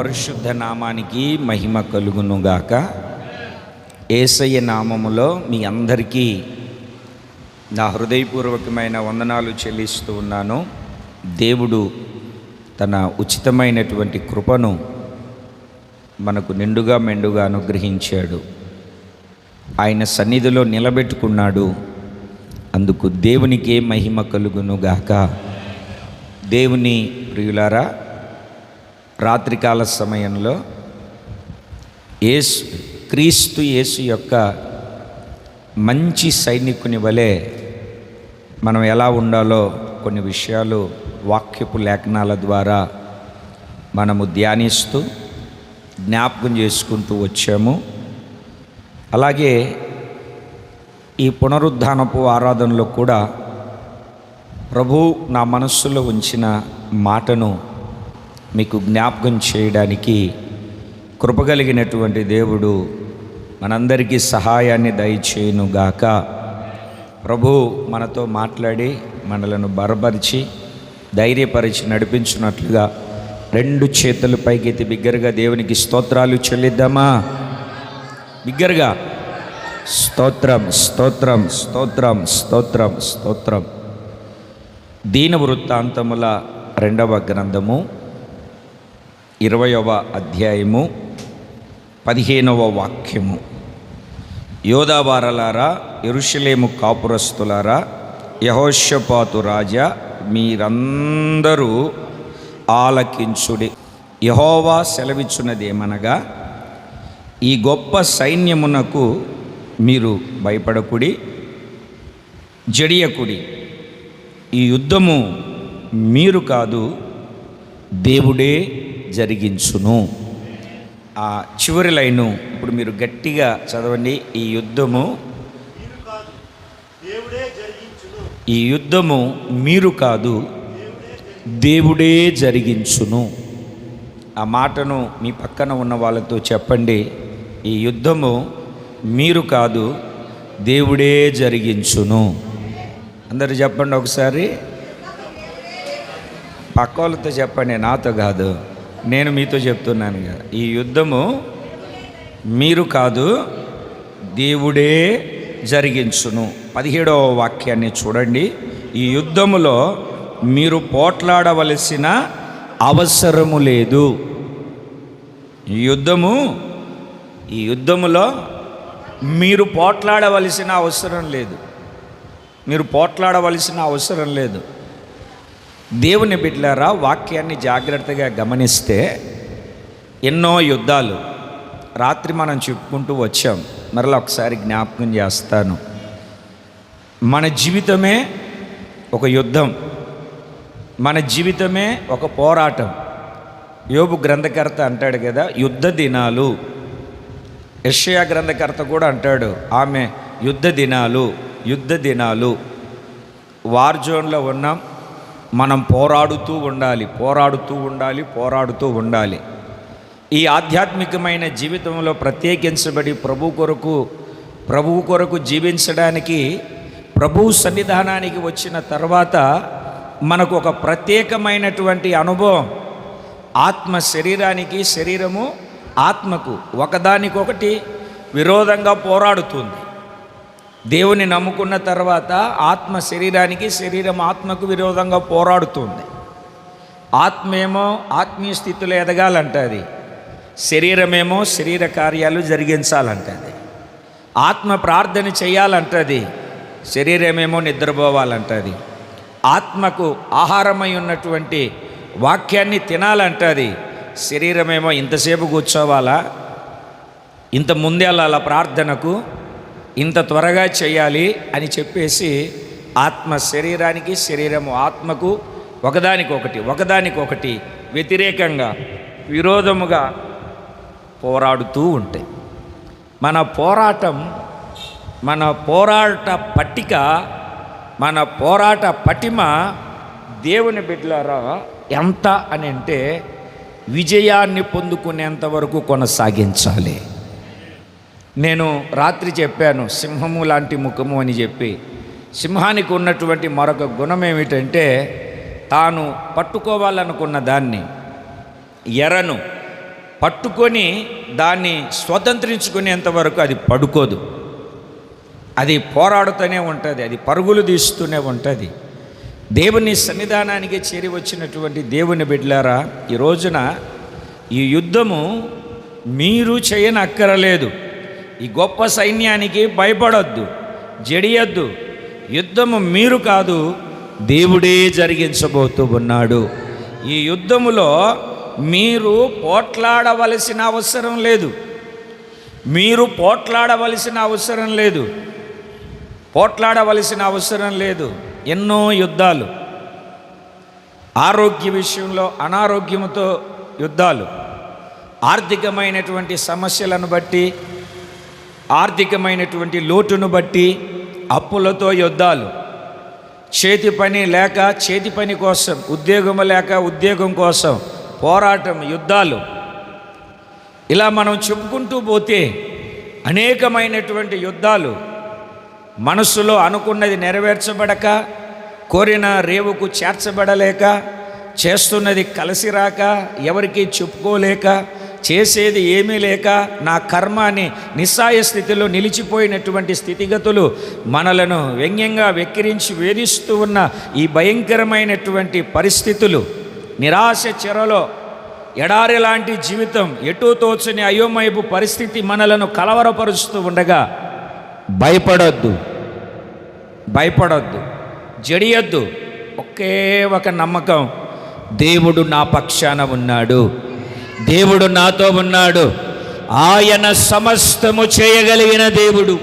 పరిశుద్ధ నామానికి మహిమ కలుగునుగాక. యేసయ్య నామములో మీ అందరికీ నా హృదయపూర్వకమైన వందనాలు చెల్లిస్తూ ఉన్నాను. దేవుడు తన ఉచితమైనటువంటి కృపను మనకు నిండుగా మెండుగా అనుగ్రహించాడు. ఆయన సన్నిధిలో నిలబెట్టుకున్నాడు. అందుకు దేవునికే మహిమ కలుగునుగాక. దేవుని ప్రియులారా, రాత్రికాల సమయంలో క్రీస్తు యేసు యొక్క మంచి సైనికుని వలె మనం ఎలా ఉండాలో కొన్ని విషయాలు వాక్యపు లేఖనాల ద్వారా మనము ధ్యానిస్తూ జ్ఞాపకం చేసుకుంటూ వచ్చాము. అలాగే ఈ పునరుద్ధానపు ఆరాధనలో కూడా ప్రభు నా మనస్సులో ఉంచిన మాటను మీకు జ్ఞాపకం చేయడానికి కృపగలిగినటువంటి దేవుడు మనందరికీ సహాయాన్ని దయచేయునుగాక. ప్రభు మనతో మాట్లాడి మనలను బలపరిచి ధైర్యపరిచి నడిపించినట్లుగా రెండు చేతుల పైకెత్తి బిగ్గరగా దేవునికి స్తోత్రాలు చెల్లిద్దామా? బిగ్గరగా స్తోత్రం స్తోత్రం స్తోత్రం స్తోత్రం స్తోత్రం. దీన వృత్తాంతముల 2వ గ్రంథము 20వ అధ్యాయము 15వ వాక్యము. యోధావారలారా, యెరూషలేము కాపురస్తులారా, యెహోషాపాతు రాజా, మీరందరూ ఆలకించుడి. యెహోవా సెలవిచ్చున్నదేమనగా, ఈ గొప్ప సైన్యమునకు మీరు భయపడకుడి, జడియకుడి. ఈ యుద్ధము మీరు కాదు, దేవుడే జరిగించును. ఆ చివరి లైను ఇప్పుడు మీరు గట్టిగా చదవండి. ఈ యుద్ధము మీరు కాదు, దేవుడే జరిగించును. ఆ మాటను మీ పక్కన ఉన్న వాళ్ళతో చెప్పండి. ఈ యుద్ధము మీరు కాదు, దేవుడే జరిగించును. అందరూ చెప్పండి ఒకసారి. పక్క వాళ్ళతో చెప్పండి, నాతో కాదు, నేను మీతో చెప్తున్నాను కదా. ఈ యుద్ధము మీరు కాదు, దేవుడే జరిగించును. 17వ వాక్యాన్ని చూడండి. ఈ యుద్ధములో మీరు పోట్లాడవలసిన అవసరము లేదు. ఈ యుద్ధములో మీరు పోట్లాడవలసిన అవసరం లేదు. మీరు పోట్లాడవలసిన అవసరం లేదు. దేవుని బిడ్డలారా, వాక్యాన్ని జాగ్రత్తగా గమనిస్తే ఎన్నో యుద్ధాలు రాత్రి మనం చెప్పుకుంటూ వచ్చాం. మరలా ఒకసారి జ్ఞాపకం చేస్తాను. మన జీవితమే ఒక యుద్ధం, మన జీవితమే ఒక పోరాటం. యోబు గ్రంథకర్త అంటాడు కదా, యుద్ధ దినాలు. యెషయా గ్రంథకర్త కూడా అంటాడు, ఆమె యుద్ధ దినాలు, యుద్ధ దినాలు. వార్ జోన్లో ఉన్నాం, మనం పోరాడుతూ ఉండాలి, పోరాడుతూ ఉండాలి, పోరాడుతూ ఉండాలి. ఈ ఆధ్యాత్మికమైన జీవితంలో ప్రత్యేకించబడి ప్రభువు కొరకు జీవించడానికి ప్రభువు సన్నిధానానికి వచ్చిన తర్వాత మనకు ఒక ప్రత్యేకమైనటువంటి అనుభవం. ఆత్మ శరీరానికి, శరీరము ఆత్మకు ఒకదానికొకటి విరోధంగా పోరాడుతుంది. దేవుని నమ్ముకున్న తర్వాత ఆత్మ శరీరానికి, శరీరం ఆత్మకు విరోధంగా పోరాడుతుంది. ఆత్మేమో ఆత్మీయ స్థితిలో ఎదగాలంటుంది, శరీరమేమో శరీర కార్యాలు జరిగించాలంటుంది. ఆత్మ ప్రార్థన చేయాలంటుంది, శరీరమేమో నిద్రపోవాలంటుంది. ఆత్మకు ఆహారమై ఉన్నటువంటి వాక్యాన్ని తినాలంటుంది, శరీరమేమో ఇంతసేపు కూర్చోవాలా, ఇంత ముందే వెళ్ళాలా ప్రార్థనకు, ఇంత త్వరగా చేయాలి అని చెప్పేసి ఆత్మ శరీరానికి, శరీరము ఆత్మకు ఒకదానికొకటి వ్యతిరేకంగా, విరోధముగా పోరాడుతూ ఉంటాయి. మన పోరాట పట్టిక, మన పోరాట పటిమ దేవుని బిడ్డలారా ఎంత అని అంటే విజయాన్ని పొందుకునేంత వరకు కొనసాగించాలి. నేను రాత్రి చెప్పాను, సింహము లాంటి ముఖము అని చెప్పి. సింహానికి ఉన్నటువంటి మరొక గుణం ఏమిటంటే, తాను పట్టుకోవాలనుకున్న దాన్ని, ఎరను పట్టుకొని దాన్ని స్వతంత్రించుకునేంత వరకు అది పడుకోదు. అది పోరాడుతూనే ఉంటుంది, అది పరుగులు తీస్తూనే ఉంటుంది. దేవుని సన్నిధానానికి చేరి వచ్చినటువంటి దేవుని బిడ్డలారా, ఈ రోజున ఈ యుద్ధము మీరు చేయనక్కరలేదు. ఈ గొప్ప సైన్యానికి భయపడొద్దు, జడియొద్దు. యుద్ధము మీరు కాదు, దేవుడే జరిగించబోతూ ఉన్నాడు. ఈ యుద్ధములో మీరు పోట్లాడవలసిన అవసరం లేదు. పోట్లాడవలసిన అవసరం లేదు. ఎన్నో యుద్ధాలు, ఆరోగ్య విషయంలో అనారోగ్యంతో యుద్ధాలు, ఆర్థికమైనటువంటి సమస్యలను బట్టి, ఆర్థికమైనటువంటి లోటును బట్టి అప్పులతో యుద్ధాలు, చేతి పని లేక చేతి పని కోసం, ఉద్యోగం లేక ఉద్యోగం కోసం పోరాటం, యుద్ధాలు. ఇలా మనం చెప్పుకుంటూ పోతే అనేకమైనటువంటి యుద్ధాలు. మనసులో అనుకున్నది నెరవేర్చబడక, కోరిన రేవుకు చేర్చబడలేక, చేస్తున్నది కలిసి రాక, ఎవరికి చెప్పుకోలేక, చేసేది ఏమీ లేక, నా కర్మ అని నిస్సాయ స్థితిలో నిలిచిపోయినటువంటి స్థితిగతులు మనలను వ్యంగ్యంగా వెక్కిరించి వేధిస్తూ ఉన్న ఈ భయంకరమైనటువంటి పరిస్థితులు, నిరాశ చెరలో ఎడారి లాంటి జీవితం, ఎటూ తోచని అయోమయపు పరిస్థితి మనలను కలవరపరుస్తూ ఉండగా భయపడొద్దు, జడియొద్దు. ఒకే ఒక నమ్మకం, దేవుడు నా పక్షాన ఉన్నాడు, దేవుడు నాతో ఉన్నాడు. ఆయన సమస్తము చేయగలిగిన దేవుడు,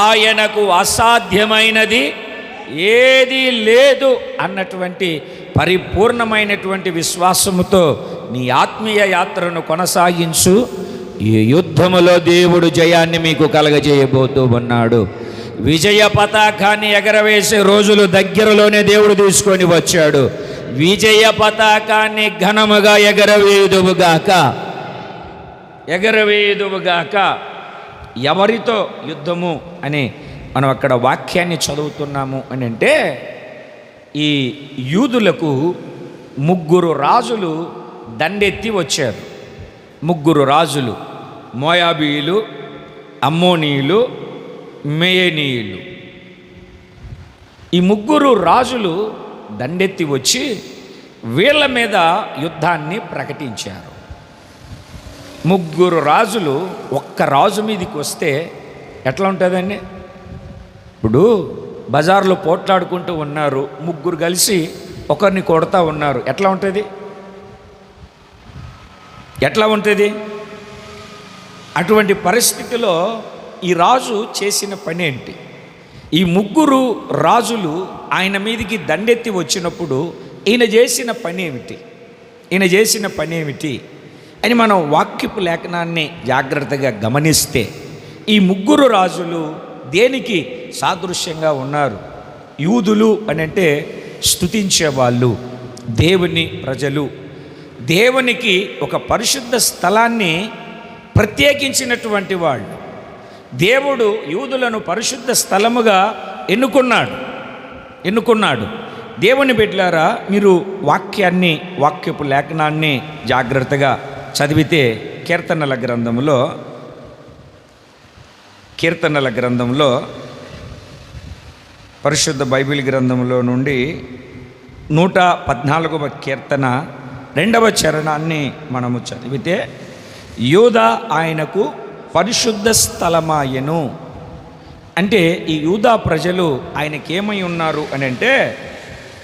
ఆయనకు అసాధ్యమైనది ఏదీ లేదు అన్నటువంటి పరిపూర్ణమైనటువంటి విశ్వాసముతో నీ ఆత్మీయ యాత్రను కొనసాగించు. ఈ యుద్ధములో దేవుడు జయాన్ని మీకు కలగజేయబోతూ ఉన్నాడు. విజయ పతాకాన్ని ఎగరవేసే రోజులు దగ్గరలోనే దేవుడు తీసుకొని వచ్చాడు. విజయ పతాకాన్ని ఘనముగా ఎగరవేయుదువుగాక. ఎవరితో యుద్ధము అని మనం అక్కడ వాక్యాన్ని చదువుతున్నాము అని అంటే, ఈ యూదులకు 3 రాజులు దండెత్తి వచ్చారు. 3 రాజులు, మోయాబీయులు, అమ్మోనీయులు, మేయనీయులు. ఈ 3 రాజులు దండెత్తి వచ్చి వీళ్ళ మీద యుద్ధాన్ని ప్రకటించారు. 3 రాజులు ఒక్క రాజు మీదకి వస్తే ఎట్లా ఉంటుందండి? ఇప్పుడు బజార్లో పోట్లాడుకుంటూ ఉన్నారు, 3 కలిసి ఒకరిని కొడతా ఉన్నారు. ఎట్లా ఉంటుంది? అటువంటి పరిస్థితిలో ఈ రాజు చేసిన పని ఏంటి? ఈ 3 రాజులు ఆయన మీదికి దండెత్తి వచ్చినప్పుడు ఈయన చేసిన పని ఏమిటి అని మనం వాక్యపు లేఖనాన్ని జాగ్రత్తగా గమనిస్తే, ఈ 3 రాజులు దేనికి సాదృశ్యంగా ఉన్నారు? యూదులు అని అంటే స్తుతించేవాళ్ళు, దేవుని ప్రజలు, దేవునికి ఒక పరిశుద్ధ స్థలాన్ని ప్రత్యేకించినటువంటి వాళ్ళు. దేవుడు యూదులను పరిశుద్ధ స్థలముగా ఎన్నుకున్నాడు. దేవుని బిడ్డలారా, మీరు వాక్యపు లేఖనాన్ని జాగ్రత్తగా చదివితే కీర్తనల గ్రంథంలో పరిశుద్ధ బైబిల్ గ్రంథంలో నుండి 114వ కీర్తన 2వ చరణాన్ని మనము చదివితే, యూదా ఆయనకు పరిశుద్ధ స్థలమాయెను అంటే, ఈ యూదా ప్రజలు ఆయనకేమై ఉన్నారు అని అంటే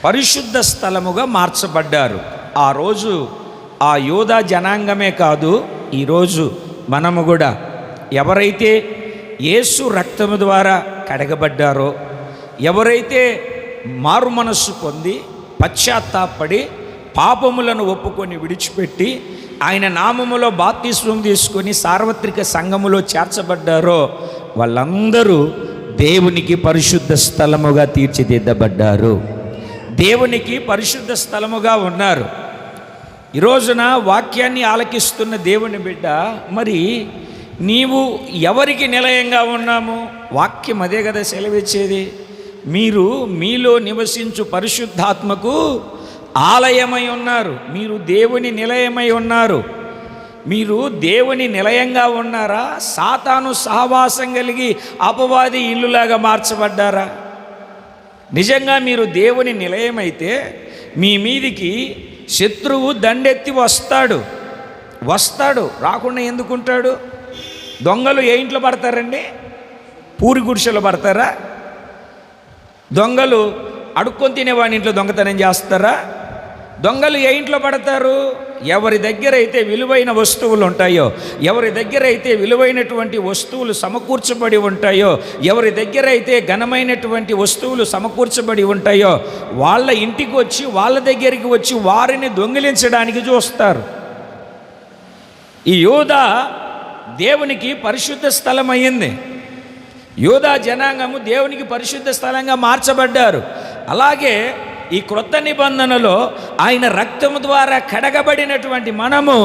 పరిశుద్ధ స్థలముగా మార్చబడ్డారు. ఆ రోజు ఆ యూదా జనాంగమే కాదు, ఈరోజు మనము కూడా ఎవరైతే యేసు రక్తము ద్వారా కడగబడ్డారో, ఎవరైతే మారు మనస్సు పొంది పశ్చాత్తాపడి పాపములను ఒప్పుకొని విడిచిపెట్టి ఆయన నామములో బాప్తిస్మం తీసుకొని సార్వత్రిక సంఘములో చేర్చబడ్డారో, వాళ్ళందరూ దేవునికి పరిశుద్ధ స్థలముగా తీర్చిదిద్దబడ్డారు, దేవునికి పరిశుద్ధ స్థలముగా ఉన్నారు. ఈ రోజున వాక్యాన్ని ఆలకిస్తున్న దేవుని బిడ్డ, మరి నీవు ఎవరికి నిలయంగా ఉన్నాము? వాక్యం అదే కదా సెలవిచ్చేది. మీరు మీలో నివసించు పరిశుద్ధాత్మకు ఆలయమై ఉన్నారు, మీరు దేవుని నిలయమై ఉన్నారు. మీరు దేవుని నిలయంగా ఉన్నారా? సాతాను సహవాసం కలిగి అపవాది ఇల్లులాగా మార్చబడ్డారా? నిజంగా మీరు దేవుని నిలయమైతే మీ మీదికి శత్రువు దండెత్తి వస్తాడు. రాకుండా ఎందుకుంటాడు? దొంగలు ఏ ఇంట్లో పడతారండి? పూరి గుడిసెలో పడతారా? దొంగలు అడుక్కొని తినేవాడి ఇంట్లో దొంగతనం చేస్తారా? దొంగలు ఏ ఇంట్లో పడతారు? ఎవరి దగ్గర అయితే విలువైన వస్తువులు ఉంటాయో, ఎవరి దగ్గర అయితే విలువైనటువంటి వస్తువులు సమకూర్చబడి ఉంటాయో, ఎవరి దగ్గర అయితే ఘనమైనటువంటి వస్తువులు సమకూర్చబడి ఉంటాయో వాళ్ళ ఇంటికి వచ్చి, వాళ్ళ దగ్గరికి వచ్చి వారిని దొంగిలించడానికి చూస్తారు. ఈ యూదా దేవునికి పరిశుద్ధ స్థలం అయ్యింది. యూదా జనాంగము దేవునికి పరిశుద్ధ స్థలంగా మార్చబడ్డారు. అలాగే ఈ క్రొత్త నిబంధనలో ఆయన రక్తము ద్వారా కడగబడినటువంటి మనము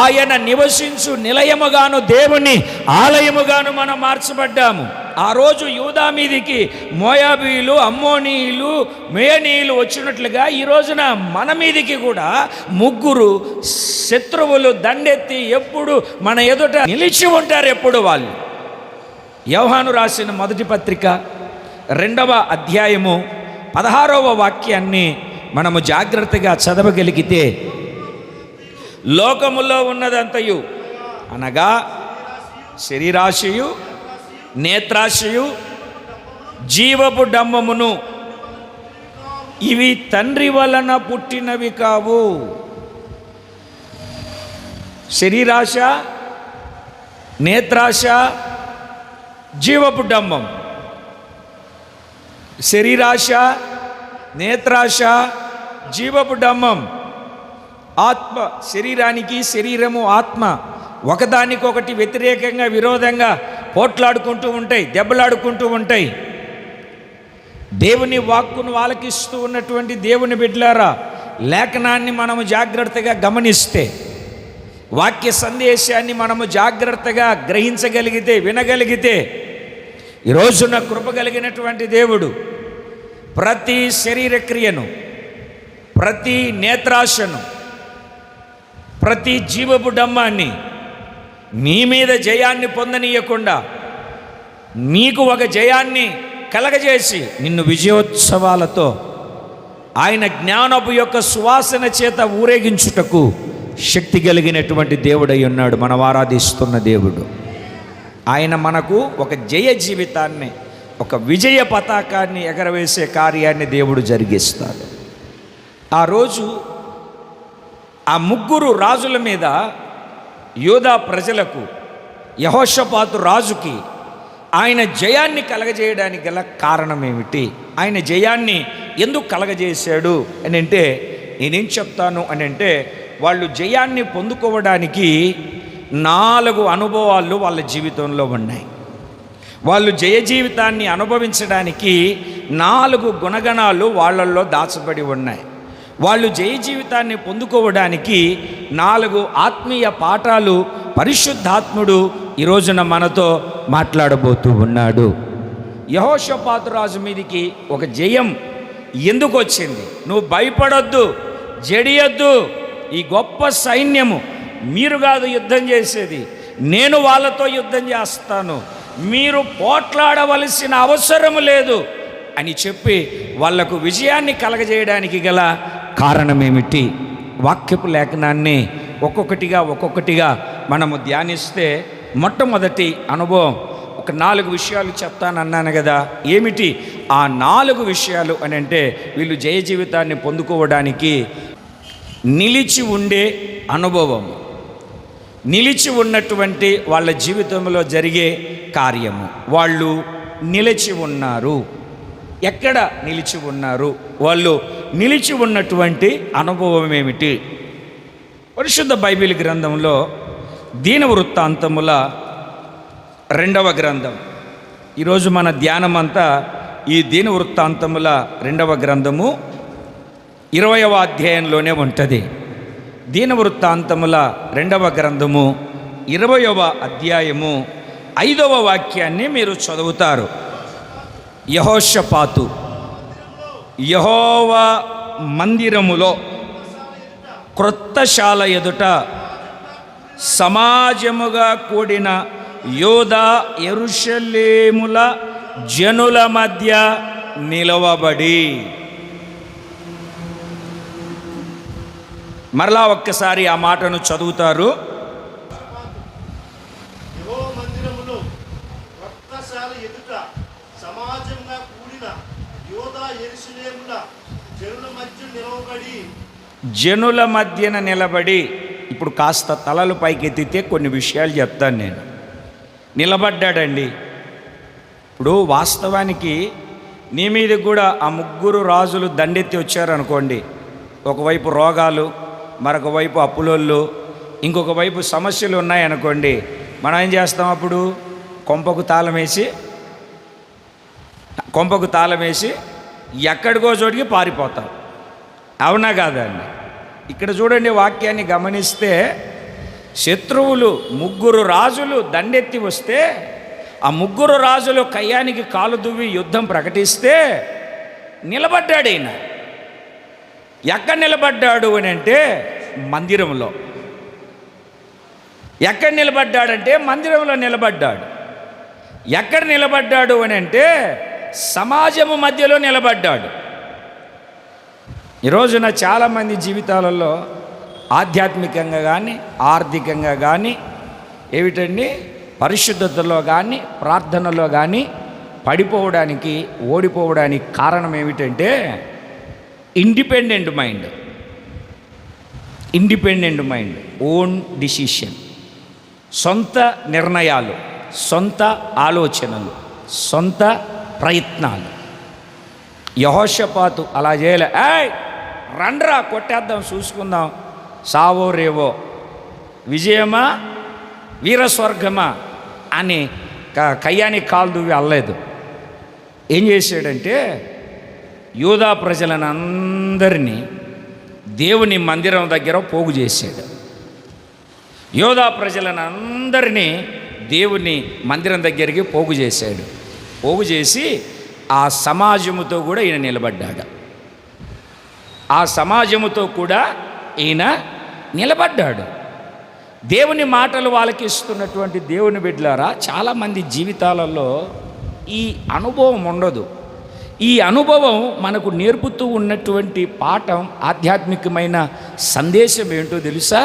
ఆయన నివసించు నిలయముగాను దేవుని ఆలయముగాను మనం మార్చబడ్డాము. ఆ రోజు యూదా మీదికి మోయాబీయులు, అమ్మోనీయులు, మేయనీయులు వచ్చినట్లుగా ఈ రోజున మన మీదికి కూడా ముగ్గురు శత్రువులు దండెత్తి ఎప్పుడు మన ఎదుట నిలిచి ఉంటారు. ఎప్పుడు వాళ్ళు. యోహాను రాసిన మొదటి పత్రిక 2వ అధ్యాయము 16వ వాక్యాన్ని మనము జాగ్రత్తగా చదవగలిగితే, లోకములో ఉన్నదంతయు అనగా శరీరాశయు, నేత్రాశయు, జీవపు డంబమును ఇవి తండ్రి వలన పుట్టినవి కావు. శరీరాశ, నేత్రాశ, జీవపు డంబం. శరీరాశ, నేత్రాశ, జీవపు డంబం. ఆత్మ, శరీరానికి శరీరము, ఆత్మ ఒకదానికొకటి వ్యతిరేకంగా, విరోధంగా పోట్లాడుకుంటూ ఉంటాయి, దెబ్బలాడుకుంటూ ఉంటాయి. దేవుని వాక్కును ఆలకిస్తూ ఉన్నటువంటి దేవుని బిడ్డలారా, లేఖనాన్ని మనము జాగ్రత్తగా గమనిస్తే, వాక్య సందేశాన్ని మనము జాగ్రత్తగా గ్రహించగలిగితే, వినగలిగితే, ఈ రోజున కృప కలిగినటువంటి దేవుడు ప్రతి శరీర క్రియను, ప్రతి నేత్రాశను, ప్రతి జీవపు డంబాన్ని నీ మీద జయాన్ని పొందనీయకుండా నీకు ఒక జయాన్ని కలగజేసి నిన్ను విజయోత్సవాలతో ఆయన జ్ఞానపు యొక్క సువాసన చేత ఊరేగించుటకు శక్తి కలిగినటువంటి దేవుడై ఉన్నాడు మనం ఆరాధిస్తున్న దేవుడు. ఆయన మనకు ఒక జయ జీవితాన్ని, ఒక విజయ పతాకాన్ని ఎగరవేసే కార్యాన్ని దేవుడు జరిగిస్తాడు. ఆ రోజు ఆ ముగ్గురు రాజుల మీద యూదా ప్రజలకు, యెహోషాపాతు రాజుకి ఆయన జయాన్ని కలగజేయడానికి గల కారణం ఏమిటి? ఆయన జయాన్ని ఎందుకు కలగజేశాడు అని అంటే, నేనేం చెప్తాను అని అంటే, వాళ్ళు జయాన్ని పొందుకోవడానికి 4 అనుభవాలు వాళ్ళ జీవితంలో ఉన్నాయి. వాళ్ళు జయ జీవితాన్ని అనుభవించడానికి 4 గుణగణాలు వాళ్ళల్లో దాచబడి ఉన్నాయి. వాళ్ళు జయ జీవితాన్ని పొందుకోవడానికి 4 ఆత్మీయ పాఠాలు పరిశుద్ధాత్ముడు ఈ రోజున మనతో మాట్లాడబోతూ ఉన్నాడు. యెహోషాపాతు రాజు మీదికి ఒక జయం ఎందుకు వచ్చింది? నువ్వు భయపడొద్దు, జడియొద్దు, ఈ గొప్ప సైన్యము మీరు కాదు యుద్ధం చేసేది, నేను వాళ్ళతో యుద్ధం చేస్తాను, మీరు పోట్లాడవలసిన అవసరం లేదు అని చెప్పి వాళ్లకు విజయాన్ని కలగజేయడానికి గల కారణమేమిటి? వాక్యపు లేఖనాన్ని ఒక్కొక్కటిగా మనము ధ్యానిస్తే, మొట్టమొదటి అనుభవం ఒక 4 విషయాలు చెప్తానన్నాను కదా. ఏమిటి ఆ 4 విషయాలు అని అంటే, వీళ్ళు జయ జీవితాన్ని పొందుకోవడానికి నిలిచి ఉండే అనుభవం, నిలిచి ఉన్నటువంటి వాళ్ళ జీవితంలో జరిగే కార్యము. వాళ్ళు నిలిచి ఉన్నారు. ఎక్కడ నిలిచి ఉన్నారు? వాళ్ళు నిలిచి ఉన్నటువంటి అనుభవం ఏమిటి? పరిశుద్ధ బైబిల్ గ్రంథంలో దీనవృత్తాంతముల 2వ గ్రంథం. ఈరోజు మన ధ్యానం అంతా ఈ దీనవృత్తాంతముల 2వ గ్రంథము 20వ అధ్యాయంలోనే ఉంటుంది. దీనవృత్తాంతముల 2వ గ్రంథము 20వ అధ్యాయము 5వ వాక్యాన్ని మీరు చదువుతారు. యెహోషాపాతు యెహోవా మందిరములో క్రొత్త శాల ఎదుట సమాజముగా కూడిన యోదా యెరూషలేముల జనుల మధ్య నిలవబడి. మరలా ఒక్కసారి ఆ మాటను చదువుతారు. జనుల మధ్యన నిలబడి. ఇప్పుడు కాస్త తలలు పైకెత్తితే కొన్ని విషయాలు చెప్తాను నేను. నిలబడ్డాడండి. ఇప్పుడు వాస్తవానికి నీ మీద కూడా ఆ ముగ్గురు రాజులు దండెత్తి వచ్చారనుకోండి, ఒకవైపు రోగాలు, మరొక వైపు అప్పులోళ్ళు, ఇంకొక వైపు సమస్యలు ఉన్నాయనుకోండి, మనం ఏం చేస్తాం? అప్పుడు కొంపకు తాళం వేసి ఎక్కడికో చోటికి పారిపోతాం. అవునా కాదండి? ఇక్కడ చూడండి, వాక్యాన్ని గమనిస్తే శత్రువులు ముగ్గురు రాజులు దండెత్తి వస్తే ఆ ముగ్గురు రాజులు కయ్యానికి కాలు దువ్వి యుద్ధం ప్రకటిస్తే నిలబడ్డాడు ఈయన. ఎక్కడ నిలబడ్డాడు అని అంటే మందిరంలో. ఎక్కడ నిలబడ్డాడంటే మందిరంలో నిలబడ్డాడు. ఎక్కడ నిలబడ్డాడు అని అంటే సమాజము మధ్యలో నిలబడ్డాడు. ఈరోజున చాలామంది జీవితాలలో ఆధ్యాత్మికంగా కానీ ఆర్థికంగా కానీ ఏమిటండి పరిశుద్ధతలో కానీ ప్రార్థనలో కానీ పడిపోవడానికి ఓడిపోవడానికి కారణం ఏమిటంటే ఇండిపెండెంట్ మైండ్, ఓన్ డిసిషన్, సొంత నిర్ణయాలు, సొంత ఆలోచనలు, సొంత ప్రయత్నాలు. యెహోషాపాతు అలా చేయలే. రండ్రా కొట్టేద్దాం, చూసుకుందాం, సావో రేవో, విజయమా వీరస్వర్గమా అని కయ్యానికి కాలు దువ్వి అల్లలేదు. ఏం చేశాడంటే యూదా ప్రజలను అందరినీ దేవుని మందిరం దగ్గర పోగు చేశాడు. యూదా ప్రజలను అందరినీ దేవుని మందిరం దగ్గరికి పోగు చేశాడు. పోగు చేసి ఆ సమాజముతో కూడా ఈయన నిలబడ్డాడు. ఆ సమాజముతో కూడా ఈయన నిలబడ్డాడు. దేవుని మాటలు వాళ్ళకి ఇస్తున్నటువంటి దేవుని బిడ్డలారా, చాలామంది జీవితాలలో ఈ అనుభవం ఉండదు. ఈ అనుభవం మనకు నేర్పుతూ ఉన్నటువంటి పాఠం, ఆధ్యాత్మికమైన సందేశం ఏంటో తెలుసా?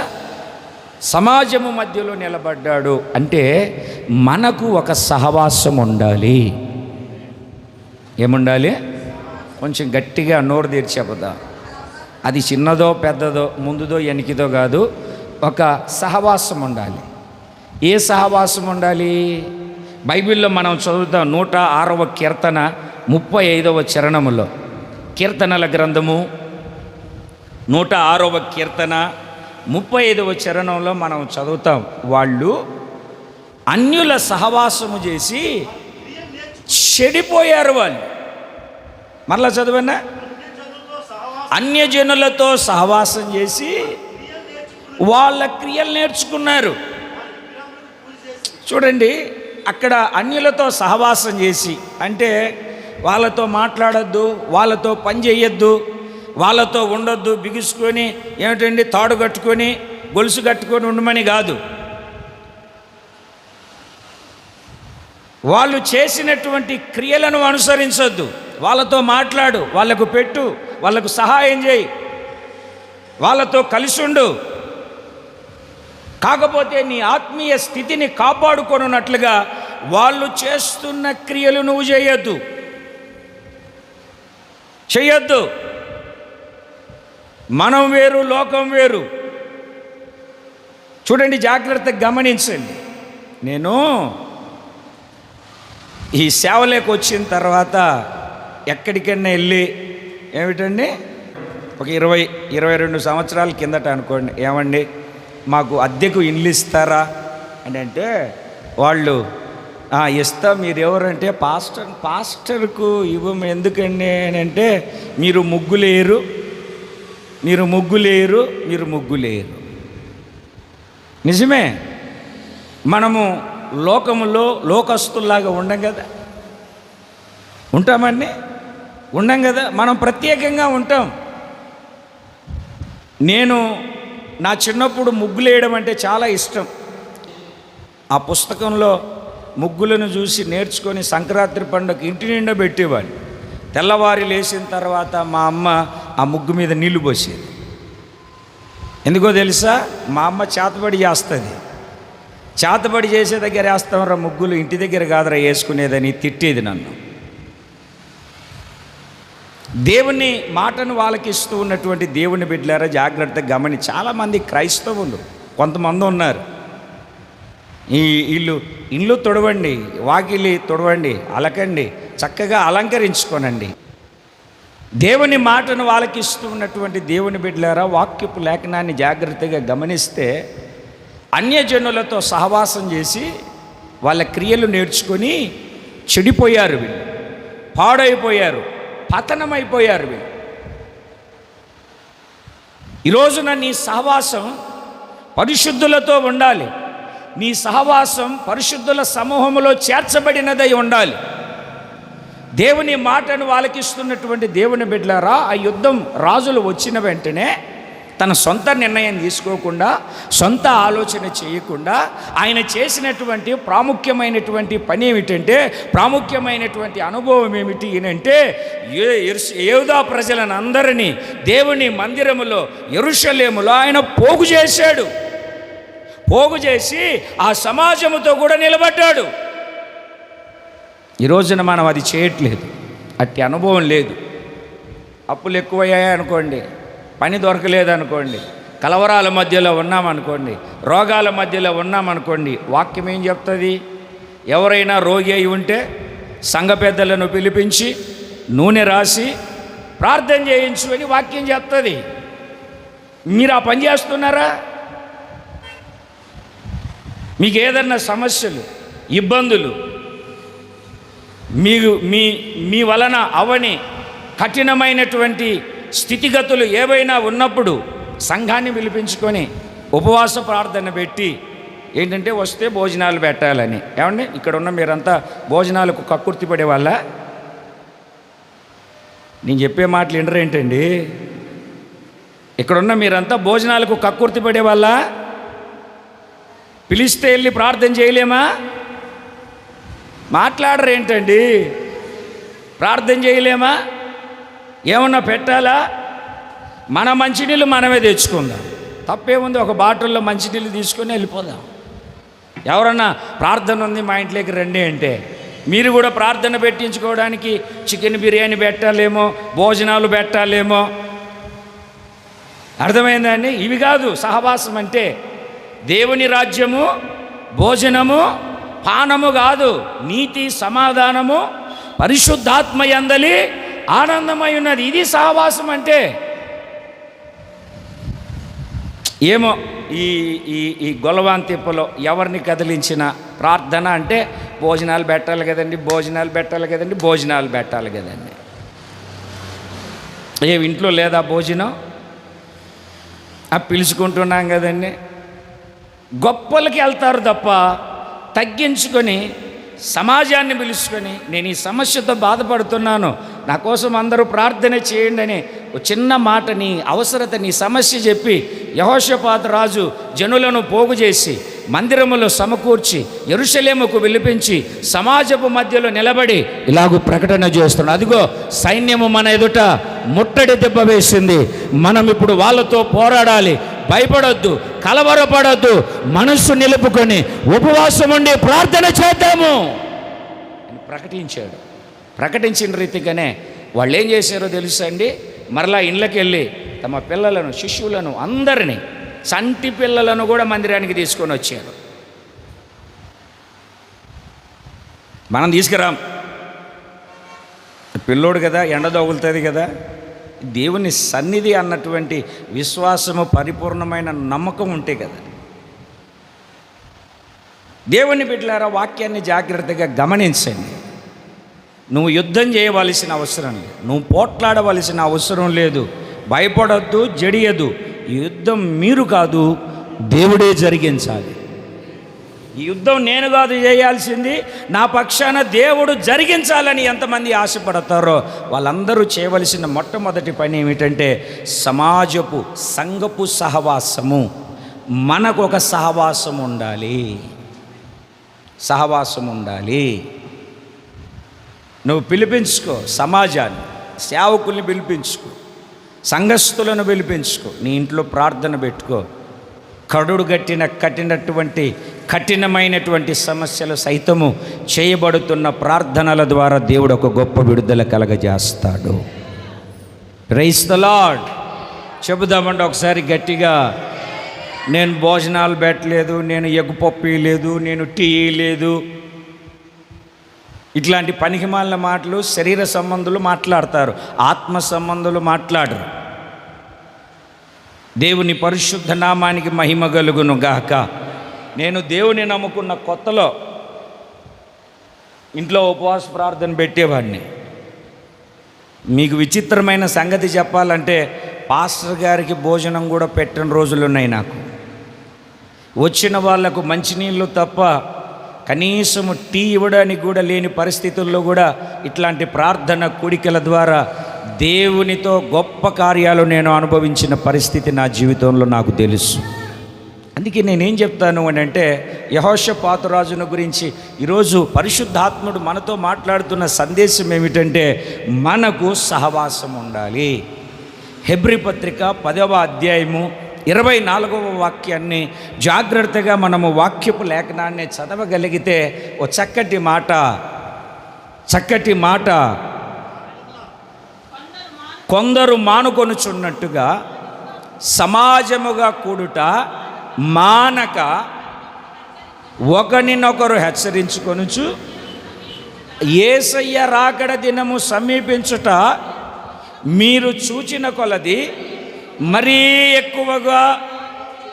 సమాజము మధ్యలో నిలబడ్డాడు అంటే మనకు ఒక సహవాసం ఉండాలి. ఏముండాలి? కొంచెం గట్టిగా నోరు తెరిచి చెబుదా. అది చిన్నదో పెద్దదో ముందుదో వెనకిదో కాదు, ఒక సహవాసం ఉండాలి. ఏ సహవాసం ఉండాలి? బైబిల్లో మనం చదువుతాం 106వ కీర్తన 35వ చరణములో, కీర్తనల గ్రంథము 106వ కీర్తన 35వ చరణంలో మనం చదువుతాం, వాళ్ళు అన్యుల సహవాసము చేసి చెడిపోయారు. వాళ్ళు మరలా చదవన్నా, అన్యజనులతో సహవాసం చేసి వాళ్ళ క్రియలు నేర్చుకున్నారు. చూడండి, అక్కడ అన్యులతో సహవాసం చేసి అంటే వాళ్ళతో మాట్లాడొద్దు, వాళ్ళతో పని చేయొద్దు, వాళ్ళతో ఉండొద్దు, బిగుసుకొని ఏమిటండి తాడు కట్టుకొని గొలుసు కట్టుకొని ఉండమని కాదు. వాళ్ళు చేసినటువంటి క్రియలను అనుసరించొద్దు. వాళ్ళతో మాట్లాడు, వాళ్ళకు పెట్టు, వాళ్ళకు సహాయం చేయి, వాళ్ళతో కలిసి ఉండు. కాకపోతే నీ ఆత్మీయ స్థితిని కాపాడుకొనున్నట్లుగా వాళ్ళు చేస్తున్న క్రియలు నువ్వు చేయొద్దు. మనం వేరు, లోకం వేరు. చూడండి, జాగ్రత్తగా గమనించండి. నేను ఈ సేవలోకి వచ్చిన తర్వాత ఎక్కడికైనా వెళ్ళి ఏమిటండి ఒక 20-22 సంవత్సరాల కిందట అనుకోండి, ఏమండి మాకు అద్దెకు ఇల్లు ఇస్తారా అని అంటే వాళ్ళు ఇస్తా. మీరు ఎవరంటే పాస్టర్కు ఇవ్వము. ఎందుకండి అని అంటే మీరు ముగ్గులేరు. నిజమే, మనము లోకములో లోకస్తుల్లాగా ఉండం కదా, ఉంటామండి, ఉండం కదా. మనం ప్రత్యేకంగా ఉంటాం. నేను నా చిన్నప్పుడు ముగ్గులు వేయడం అంటే చాలా ఇష్టం. ఆ పుస్తకంలో ముగ్గులను చూసి నేర్చుకొని సంక్రాంతి పండుగ ఇంటి నిండా పెట్టేవాడిని. తెల్లవారి లేచిన తర్వాత మా అమ్మ ఆ ముగ్గు మీద నీళ్లు పోసేది. ఎందుకో తెలుసా? మా అమ్మ చేతబడి చేస్తుంది. చేతబడి చేసే దగ్గర వేస్తామరా ముగ్గులు, ఇంటి దగ్గర కాదురా వేసుకునేదని తిట్టేది నన్ను. దేవుని మాటను వాళ్ళకిస్తూ ఉన్నటువంటి దేవుని బిడ్డలారా జాగ్రత్తగా గమని. చాలామంది క్రైస్తవులు కొంతమంది ఉన్నారు, ఈ ఇల్లు తొడవండి, వాకిలి తొడవండి, అలకండి, చక్కగా అలంకరించుకోనండి. దేవుని మాటను వాళ్ళకిస్తూ ఉన్నటువంటి దేవుని బిడ్డలారా వాక్యపు లేఖనాన్ని జాగ్రత్తగా గమనిస్తే అన్యజనులతో సహవాసం చేసి వాళ్ళ క్రియలు నేర్చుకొని చెడిపోయారు వీళ్ళు, పాడైపోయారు, పతనమైపోయారు వీళ్ళు. ఈరోజున నీ సహవాసం పరిశుద్ధులతో ఉండాలి. నీ సహవాసం పరిశుద్ధుల సమూహంలో చేర్చబడినదై ఉండాలి. దేవుని మాటను వాళ్ళకిస్తున్నటువంటి దేవుని బిడ్డలారా, ఆ యుద్ధం రాజులు వచ్చిన వెంటనే తన సొంత నిర్ణయం తీసుకోకుండా, సొంత ఆలోచన చేయకుండా ఆయన చేసినటువంటి ప్రాముఖ్యమైనటువంటి పని ఏమిటంటే, ప్రాముఖ్యమైనటువంటి అనుభవం ఏమిటి అంటే, యూదా ప్రజలను అందరినీ దేవుని మందిరములో యెరూషలేములో ఆయన పోగు చేశాడు. పోగు చేసి ఆ సమాజముతో కూడా నిలబడ్డాడు. ఈ రోజున మనం అది చేయట్లేదు, అట్టి అనుభవం లేదు. అప్పులు ఎక్కువయ్యాయి అనుకోండి, పని దొరకలేదు అనుకోండి, కలవరాల మధ్యలో ఉన్నామనుకోండి, రోగాల మధ్యలో ఉన్నామనుకోండి, వాక్యం ఏం చెప్తుంది? ఎవరైనా రోగి అయి ఉంటే సంఘ పెద్దలను పిలిపించి నూనె రాసి ప్రార్థన చేయించు అని వాక్యం చెప్తుంది. మీరు ఆ పని చేస్తున్నారా? మీకు ఏదన్నా సమస్యలు, ఇబ్బందులు, మీ వలన అవని కఠినమైనటువంటి స్థితిగతులు ఏవైనా ఉన్నప్పుడు సంఘాన్ని పిలిపించుకొని ఉపవాస ప్రార్థన పెట్టి ఏంటంటే వస్తే భోజనాలు పెట్టాలని. ఏమండి, ఇక్కడ ఉన్న మీరంతా భోజనాలకు కక్కుర్తి పడే వాళ్ళ? నేను చెప్పే మాటలు వినరేంటండి? ఇక్కడున్న మీరంతా భోజనాలకు కక్కుర్తి పడే వాళ్ళ? పిలిస్తే వెళ్ళి ప్రార్థన చేయలేమా? మాట్లాడరేంటండి? ప్రార్థన చేయలేమా? ఏమన్నా పెట్టాలా? మన మంచినీళ్ళు మనమే తెచ్చుకుందాం, తప్పేముంది? ఒక బాటిల్లో మంచినీళ్ళు తీసుకొని వెళ్ళిపోదాం. ఎవరన్నా ప్రార్థన ఉంది మా ఇంట్లోకి రండి అంటే మీరు కూడా ప్రార్థన పెట్టించుకోవడానికి చికెన్ బిర్యానీ పెట్టాలేమో, భోజనాలు పెట్టాలేమో. అర్థమైందండి? ఇవి కాదు సహవాసం అంటే. దేవుని రాజ్యము భోజనము పానము కాదు, నీతి సమాధానము పరిశుద్ధాత్మయందలి ఆనందమై ఉన్నది. ఇది సహవాసం అంటే. ఏమో ఈ గొలవాన్ తిప్పలో ఎవరిని కదిలించిన ప్రార్థన అంటే భోజనాలు పెట్టాలి కదండి, భోజనాలు పెట్టాలి కదండి, భోజనాలు పెట్టాలి కదండి. ఇంట్లో లేదా భోజనం? పిలుచుకుంటున్నాం కదండి. గొప్పలకి వెళ్తారు తప్ప తగ్గించుకొని సమాజాన్ని పిలుచుకొని నేను ఈ సమస్యతో బాధపడుతున్నాను, నా కోసం అందరూ ప్రార్థన చేయండి అని ఒక చిన్న మాట, నీ అవసరత, నీ సమస్య చెప్పి యెహోషాపాతు రాజు జనులను పోగు చేసి మందిరములో సమకూర్చి యెరూషలేముకు పిలిపించి సమాజపు మధ్యలో నిలబడి ఇలాగూ ప్రకటన చేస్తున్నాడు. అదిగో సైన్యము మన ఎదుట ముట్టడి దెబ్బ వేసింది, మనం ఇప్పుడు వాళ్ళతో పోరాడాలి, భయపడొద్దు, కలవరపడొద్దు, మనస్సు నిలుపుకొని ఉపవాసం ఉండి ప్రార్థన చేద్దాము అని ప్రకటించాడు. ప్రకటించిన రీతిగానే వాళ్ళు ఏం చేశారో తెలుసా అండి? మరలా ఇళ్ళకి వెళ్ళి తమ పిల్లలను, శిష్యులను అందరినీ, చంటి పిల్లలను కూడా మందిరానికి తీసుకొని వచ్చారు. మనం తీసుకురాం, పిల్లోడు కదా, ఎండ తగులుతుంది కదా. దేవుని సన్నిధి అన్నటువంటి విశ్వాసము, పరిపూర్ణమైన నమ్మకం ఉంటే కదా. దేవుని బిడ్డలారా, వాక్యాన్ని జాగ్రత్తగా గమనించండి. నువ్వు యుద్ధం చేయవలసిన అవసరం లేదు, నువ్వు పోట్లాడవలసిన అవసరం లేదు, భయపడొద్దు, జడియదు. ఈ యుద్ధం మీరు కాదు, దేవుడే జరిగించాలి. ఈ యుద్ధం నేను కాదు చేయాల్సింది, నా పక్షాన దేవుడు జరిగించాలని ఎంతమంది ఆశపడతారో వాళ్ళందరూ చేయవలసిన మొట్టమొదటి పని ఏమిటంటే సమాజపు సంఘపు సహవాసము. మనకు ఒక సహవాసం ఉండాలి, సహవాసం ఉండాలి. నువ్వు పిలిపించుకో, సమాజాన్ని, సేవకుల్ని పిలిపించుకో, సంఘస్థులను పిలిపించుకో, నీ ఇంట్లో ప్రార్థన పెట్టుకో. కడుడు కట్టినటువంటి కఠినమైనటువంటి సమస్యలు సైతము చేయబడుతున్న ప్రార్థనల ద్వారా దేవుడు ఒక గొప్ప విడుదల కలగజేస్తాడు. Praise the lord. చెబుదామంటే ఒకసారి గట్టిగా, నేను భోజనాలు పెట్టలేదు, నేను ఎగ్గు పప్పు లేదు, నేను టీ లేదు, ఇట్లాంటి పనికిమాలిన మాటలు శరీర సంబంధులు మాట్లాడతారు, ఆత్మ సంబంధులు మాట్లాడరు. దేవుని పరిశుద్ధ నామానికి మహిమ కలుగును గాక. నేను దేవుని నమ్ముకున్న కొత్తలో ఇంట్లో ఉపవాస ప్రార్థన పెట్టేవాడిని. మీకు విచిత్రమైన సంగతి చెప్పాలంటే పాస్టర్ గారికి భోజనం కూడా పెట్టని రోజులు ఉన్నాయి. నాకు వచ్చిన వాళ్లకు మంచినీళ్ళు తప్ప కనీసము టీ ఇవ్వడానికి కూడా లేని పరిస్థితుల్లో కూడా ఇట్లాంటి ప్రార్థన కూడికల ద్వారా దేవునితో గొప్ప కార్యాలు నేను అనుభవించిన పరిస్థితి నా జీవితంలో నాకు తెలుసు. అందుకే నేనేం చెప్తాను అని అంటే, యెహోషాపాతు రాజును గురించి ఈరోజు పరిశుద్ధాత్ముడు మనతో మాట్లాడుతున్న సందేశం ఏమిటంటే మనకు సహవాసం ఉండాలి. హెబ్రీ పత్రిక 10వ అధ్యాయము 24వ వాక్యాన్ని జాగ్రత్తగా మనము వాక్యపు లేఖనాన్ని చదవగలిగితే ఓ చక్కటి మాట, కొందరు మానుకొనుచున్నట్టుగా సమాజముగా కూడుట మానక ఒకరినొకరు హెచ్చరించుకొనుచు యేసయ్య రాకడ దినము సమీపించుట మీరు చూచిన కొలది మరీ ఎక్కువగా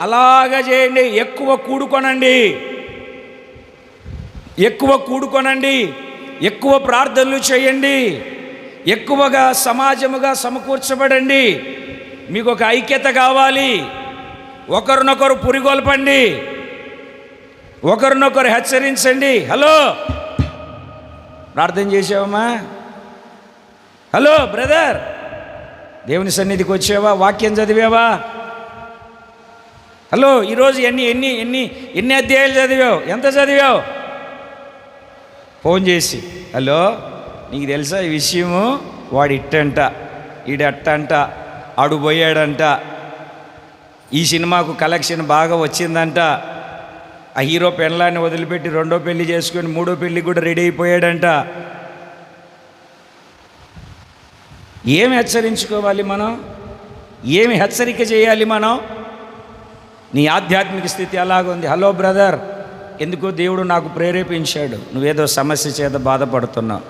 అలాగ చేయండి. ఎక్కువ కూడుకొనండి, ఎక్కువ ప్రార్థనలు చేయండి, ఎక్కువగా సమాజముగా సమకూర్చబడండి. మీకు ఒక ఐక్యత కావాలి. ఒకరినొకరు పురిగొల్పండి, ఒకరినొకరు హెచ్చరించండి. హలో, ప్రార్థన చేసావమ్మా? హలో బ్రదర్, దేవుని సన్నిధికి వచ్చావా? వాక్యం చదివావా? హలో, ఈరోజు ఎన్ని అధ్యాయాలు చదివావు? ఎంత చదివావు? ఫోన్ చేసి, హలో నీకు తెలుసా ఈ విషయము? వాడు ఇట్టంట, ఈడట్టంట, ఆడు పోయాడంట, ఈ సినిమాకు కలెక్షన్ బాగా వచ్చిందంట, ఆ హీరో పెళ్ళాన్ని వదిలిపెట్టి రెండో పెళ్లి చేసుకొని మూడో పెళ్లి కూడా రెడీ అయిపోయాడంట. ఏమి హెచ్చరించుకోవాలి మనం? ఏమి హెచ్చరిక చేయాలి మనం? నీ ఆధ్యాత్మిక స్థితి ఎలాగుంది? హలో బ్రదర్, ఎందుకో దేవుడు నాకు ప్రేరేపించాడు, నువ్వేదో సమస్య చేత బాధపడుతున్నావు.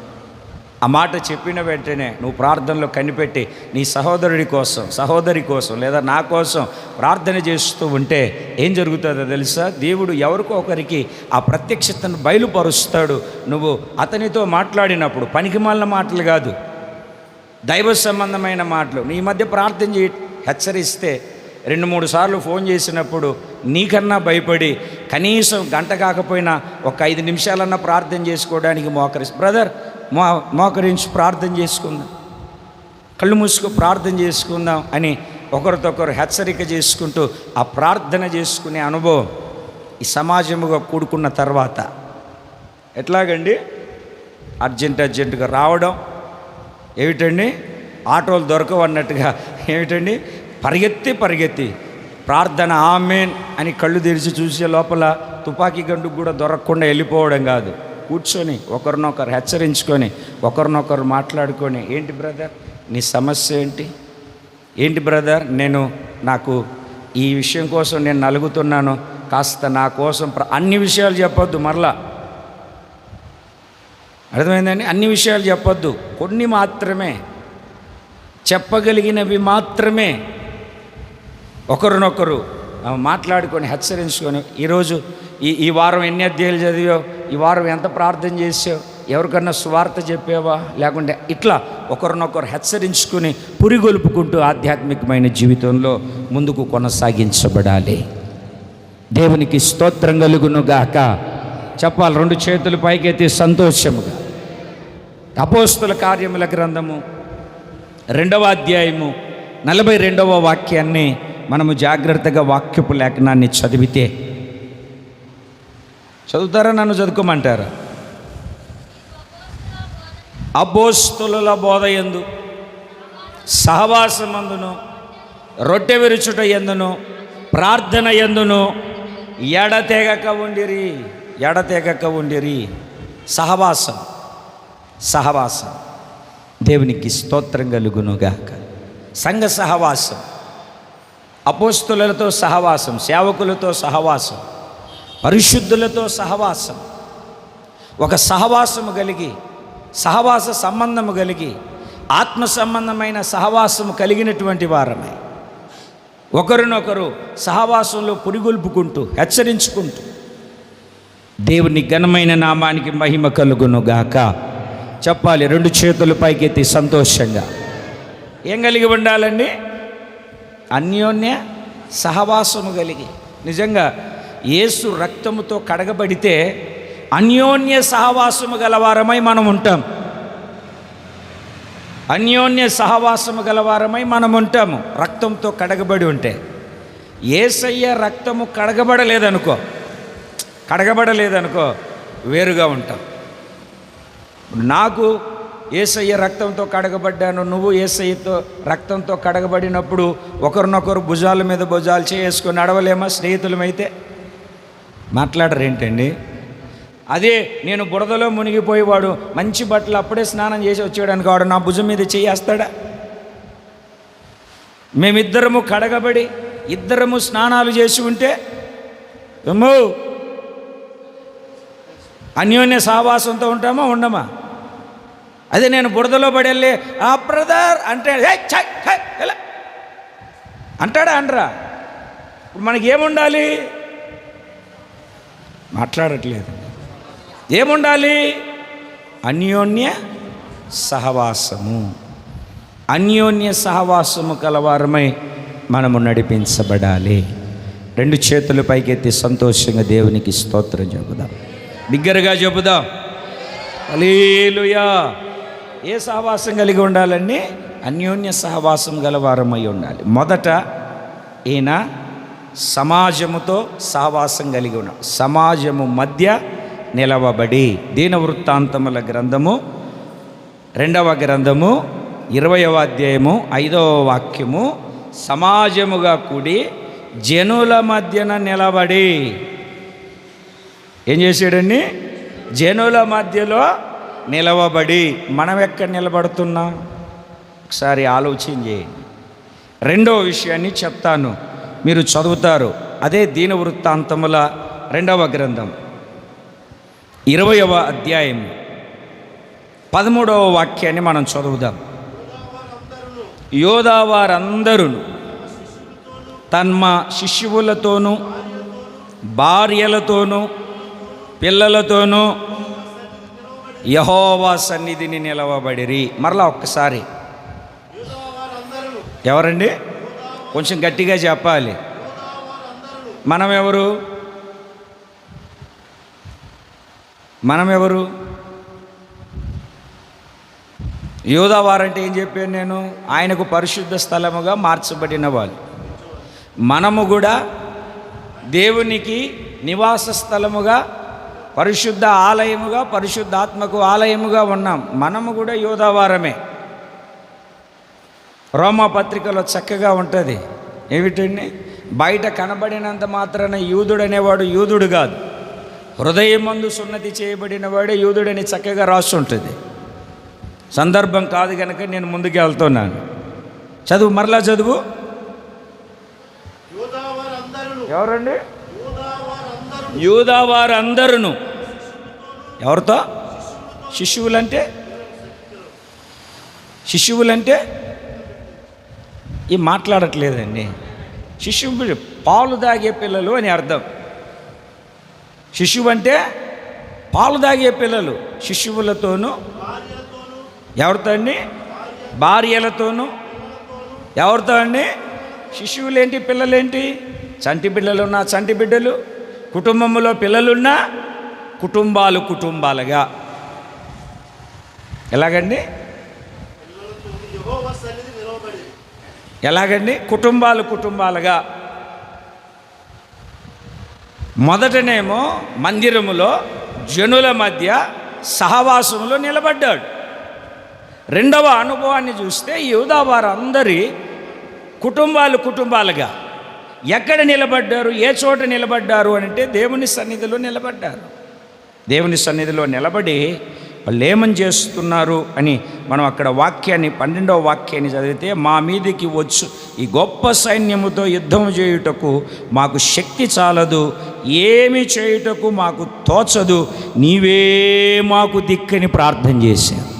ఆ మాట చెప్పిన వెంటనే నువ్వు ప్రార్థనలో కనిపెట్టి నీ సహోదరుడి కోసం, సహోదరి కోసం, లేదా నా కోసం ప్రార్థన చేస్తూ ఉంటే ఏం జరుగుతుందో తెలుసా? దేవుడు ఎవరికో ఒకరికి ఆ ప్రత్యక్షతను బయలుపరుస్తాడు. నువ్వు అతనితో మాట్లాడినప్పుడు పనికిమాలిన మాటలు కాదు, దైవ సంబంధమైన మాటలు. నీ మధ్య ప్రార్థన హెచ్చరిస్తే 2-3 సార్లు ఫోన్ చేసినప్పుడు నీకన్నా భయపడి కనీసం గంట కాకపోయినా ఒక 5 నిమిషాలన్నా ప్రార్థన చేసుకోవడానికి బ్రదర్ మోకరించి ప్రార్థన చేసుకుందాం, కళ్ళు మూసుకు ప్రార్థన చేసుకుందాం అని ఒకరితొకరు హెచ్చరిక చేసుకుంటూ ఆ ప్రార్థన చేసుకునే అనుభవం ఈ సమాజముగా కూడుకున్న తర్వాత ఎట్లాగండి? అర్జెంటుగా రావడం ఏమిటండి? ఆటోలు దొరకవు అన్నట్టుగా ఏమిటండి? పరిగెత్తి ప్రార్థన ఆమేన్ అని కళ్ళు తెరిచి చూసే లోపల తుపాకీ గండుకు కూడా దొరకకుండా వెళ్ళిపోవడం కాదు. కూర్చొని ఒకరినొకరు హెచ్చరించుకొని ఒకరినొకరు మాట్లాడుకొని, ఏంటి బ్రదర్ నీ సమస్య ఏంటి బ్రదర్, నాకు ఈ విషయం కోసం నేను నలుగుతున్నాను, కాస్త నా కోసం అన్ని విషయాలు చెప్పొద్దు. మరలా అర్థమైందండి? అన్ని విషయాలు చెప్పొద్దు, కొన్ని మాత్రమే, చెప్పగలిగినవి మాత్రమే ఒకరినొకరు మాట్లాడుకొని హెచ్చరించుకొని, ఈరోజు ఈ వారం ఎన్ని అధ్యాయాలు చదివావు, ఈ వారం ఎంత ప్రార్థన చేసావు, ఎవరికన్నా సువార్త చెప్పావా, లేకుంటే ఇట్లా ఒకరినొకరు హెచ్చరించుకుని పురిగొల్పుకుంటూ ఆధ్యాత్మికమైన జీవితంలో ముందుకు కొనసాగించబడాలి. దేవునికి స్తోత్రం కలుగును గాక. చెప్పాలి, రెండు చేతులు పైకెత్తి సంతోషముగా. అపోస్తుల కార్యముల గ్రంథము 2వ అధ్యాయము 42వ వాక్యాన్ని మనము జాగ్రత్తగా వాక్యపు లేఖనాన్ని చదివితే, చదువుతారా నన్ను చదువుకోమంటారా? అపోస్తుల బోధయందు, సహవాసమందును, రొట్టె విరుచుట యందును, ప్రార్థన యందును ఎడతెగక ఉండిరి. సహవాసం. దేవునికి స్తోత్రం కలుగునుగాక. సంఘ సహవాసం, అపోస్తులతో సహవాసం, సేవకులతో సహవాసం, పరిశుద్ధులతో సహవాసం. ఒక సహవాసము కలిగి, సహవాస సంబంధము కలిగి, ఆత్మ సంబంధమైన సహవాసము కలిగినటువంటి వారమై ఒకరినొకరు సహవాసంలో పురిగొల్పుకుంటూ, హెచ్చరించుకుంటూ, దేవుని ఘనమైన నామానికి మహిమ కలుగునుగాక. చెప్పాలి, రెండు చేతులు పైకెత్తి సంతోషంగా. ఏం కలిగి ఉండాలండి? అన్యోన్య సహవాసము కలిగి. నిజంగా యేసు రక్తముతో కడగబడితే అన్యోన్య సహవాసము గలవారమై మనం ఉంటాం. అన్యోన్య సహవాసము గలవారమై మనం ఉంటాము రక్తంతో కడగబడి ఉంటే. యేసయ్య రక్తము కడగబడలేదనుకో వేరుగా ఉంటాం. నాకు యేసయ్య రక్తంతో కడగబడ్డాను, నువ్వు యేసయ్యతో రక్తంతో కడగబడినప్పుడు ఒకరినొకరు భుజాల మీద భుజాలు చేసుకొని నడవలేమా? స్నేహితులమైతే మాట్లాడరేంటండి? అదే నేను బురదలో మునిగిపోయేవాడు, మంచి బట్టలు అప్పుడే స్నానం చేసి వచ్చేయడానికి వాడు నా భుజం మీద చేయేస్తాడా? మేమిద్దరము కడగబడి ఇద్దరము స్నానాలు చేసి ఉంటే అన్యోన్య సహవాసంతో ఉంటామా ఉండమా? అదే నేను బురదలో పడెళ్ళి ఆ బ్రదర్ అంటే అంటాడా అనరా? ఇప్పుడు మనకేముండాలి? మాట్లాడట్లేదు. ఏముండాలి? అన్యోన్య సహవాసము. అన్యోన్య సహవాసము కలవారమై మనము నడిపించబడాలి. రెండు చేతులు పైకెత్తి సంతోషంగా దేవునికి స్తోత్రం చెబుదాం, బిగ్గరగా చెబుదాం. హల్లెలూయా. ఏ సహవాసం కలిగి ఉండాలండి? అన్యోన్య సహవాసం గలవారమై ఉండాలి. మొదట ఈయన సమాజముతో సహవాసం కలిగి ఉన్నాడు. సమాజము మధ్య నిలవబడి. దీనవృత్తాంతముల గ్రంథము 2వ గ్రంథము 20వ అధ్యాయము 5వ వాక్యము, సమాజముగా కూడి జనుల మధ్యన నిలబడి ఏం చేశాడండి? జనుల మధ్యలో నిలవబడి. మనం ఎక్కడ నిలబడుతున్నాం? ఒకసారి ఆలోచన చేయండి. రెండవ విషయాన్ని చెప్తాను, మీరు చదువుతారు. అదే దీనవృత్తాంతముల 2వ గ్రంథం 20వ అధ్యాయం 13వ వాక్యాన్ని మనం చదువుదాం. యోధావారందరూ తన్మ శిష్యువులతోనూ భార్యలతోనూ పిల్లలతోనూ యెహోవా సన్నిధిని నిలవబడిరి. మరలా ఒక్కసారి ఎవరండి? కొంచెం గట్టిగా చెప్పాలి. మనం ఎవరు? యోధావారంటే ఏం చెప్పాను నేను? ఆయనకు పరిశుద్ధ స్థలముగా మార్చబడిన వాళ్ళు. మనము కూడా దేవునికి నివాస స్థలముగా, పరిశుద్ధ ఆలయముగా, పరిశుద్ధాత్మకు ఆలయముగా ఉన్నాం. మనము కూడా యోధావారమే. రోమాపత్రికలో చక్కగా ఉంటుంది. ఏమిటండి? బయట కనబడినంత మాత్రాన యూదుడు అనేవాడు యూదుడు కాదు, హృదయమందు సున్నతి చేయబడిన వాడే యూదుడని చక్కగా రాసి ఉంటుంది. సందర్భం కాదు కనుక నేను ముందుకు వెళ్తున్నాను. చదువు, మరలా చదువు. ఎవరండి? యూదావారందరూ. ఎవరితో? శిష్యువులంటే ఈ మాట్లాడట్లేదండి. శిష్యువు పాలు తాగే పిల్లలు అని అర్థం. శిష్యువు అంటే పాలు తాగే పిల్లలు. శిష్యువులతోనూ, ఎవరితో అండి? భార్యలతోనూ. ఎవరితో అండి? శిష్యువులేంటి? పిల్లలేంటి? చంటి బిడ్డలున్నా చంటి బిడ్డలు, కుటుంబంలో పిల్లలున్నా కుటుంబాలుగా. ఎలాగండి? ఎలాగండి? కుటుంబాలుగా. మొదటనేమో మందిరములో జనుల మధ్య సహవాసంలో నిలబడ్డాడు. రెండవ అనుభవాన్ని చూస్తే యూదా వారందరి కుటుంబాలుగా. ఎక్కడ నిలబడ్డారు? ఏ చోట నిలబడ్డారు అంటే దేవుని సన్నిధిలో నిలబడ్డారు. దేవుని సన్నిధిలో నిలబడి వాళ్ళు ఏమని చేస్తున్నారు అని మనం అక్కడ వాక్యాన్ని 12వ వాక్యాన్ని చదివితే, మా మీదికి వచ్చు ఈ గొప్ప సైన్యముతో యుద్ధం చేయుటకు మాకు శక్తి చాలదు, ఏమి చేయుటకు మాకు తోచదు, నీవే మాకు దిక్కని ప్రార్థన చేశారు.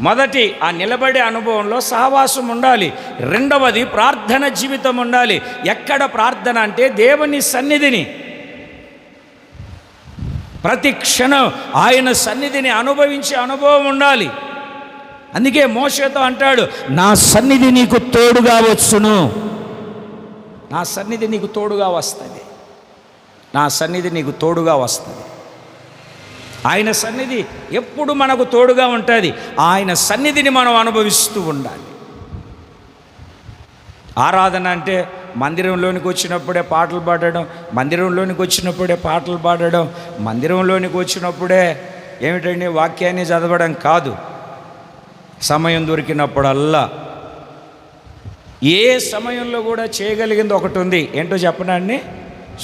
మొదటి ఆ నిలబడే అనుభవంలో సహవాసం ఉండాలి. రెండవది ప్రార్థన జీవితం ఉండాలి. ఎక్కడ ప్రార్థన అంటే దేవుని సన్నిధిని, ప్రతి క్షణం ఆయన సన్నిధిని అనుభవించే అనుభవం ఉండాలి. అందుకే మోషేతో అంటాడు, నా సన్నిధి నీకు తోడుగా వచ్చును. నా సన్నిధి నీకు తోడుగా వస్తుంది. నా సన్నిధి నీకు తోడుగా వస్తుంది. ఆయన సన్నిధి ఎప్పుడు మనకు తోడుగా ఉంటుంది. ఆయన సన్నిధిని మనం అనుభవిస్తూ ఉండాలి. ఆరాధన అంటే మందిరంలోనికి వచ్చినప్పుడే పాటలు పాడడం, మందిరంలోనికి వచ్చినప్పుడే ఏమిటండి వాక్యాన్ని చదవడం కాదు. సమయం దొరికినప్పుడల్లా, ఏ సమయంలో కూడా చేయగలిగింది ఒకటి ఉంది. ఏంటో చెప్పడాన్ని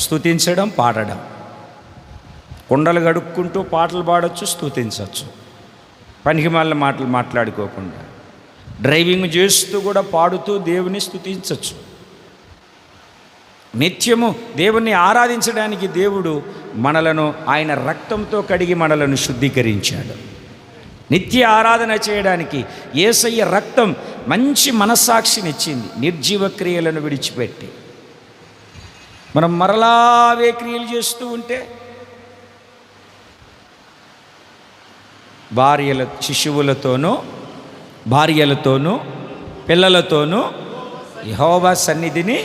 స్తుతించడం, పాడడం. కుండలు గడుక్కుంటూ పాటలు పాడవచ్చు, స్తుతించవచ్చు, పనికిమాలిన మాటలు మాట్లాడుకోకుండా. డ్రైవింగ్ చేస్తూ కూడా పాడుతూ దేవుని స్తుతించవచ్చు. నిత్యము దేవుణ్ణి ఆరాధించడానికి దేవుడు మనలను ఆయన రక్తంతో కడిగి మనలను శుద్ధీకరించాడు. నిత్య ఆరాధన చేయడానికి యేసయ్య రక్తం మంచి మనస్సాక్షినిచ్చింది. నిర్జీవ క్రియలను విడిచిపెట్టి మనం మరలా అవే క్రియలు చేస్తూ ఉంటే భార్యలతోనూ పిల్లలతోనూ యెహోవా సన్నిధిని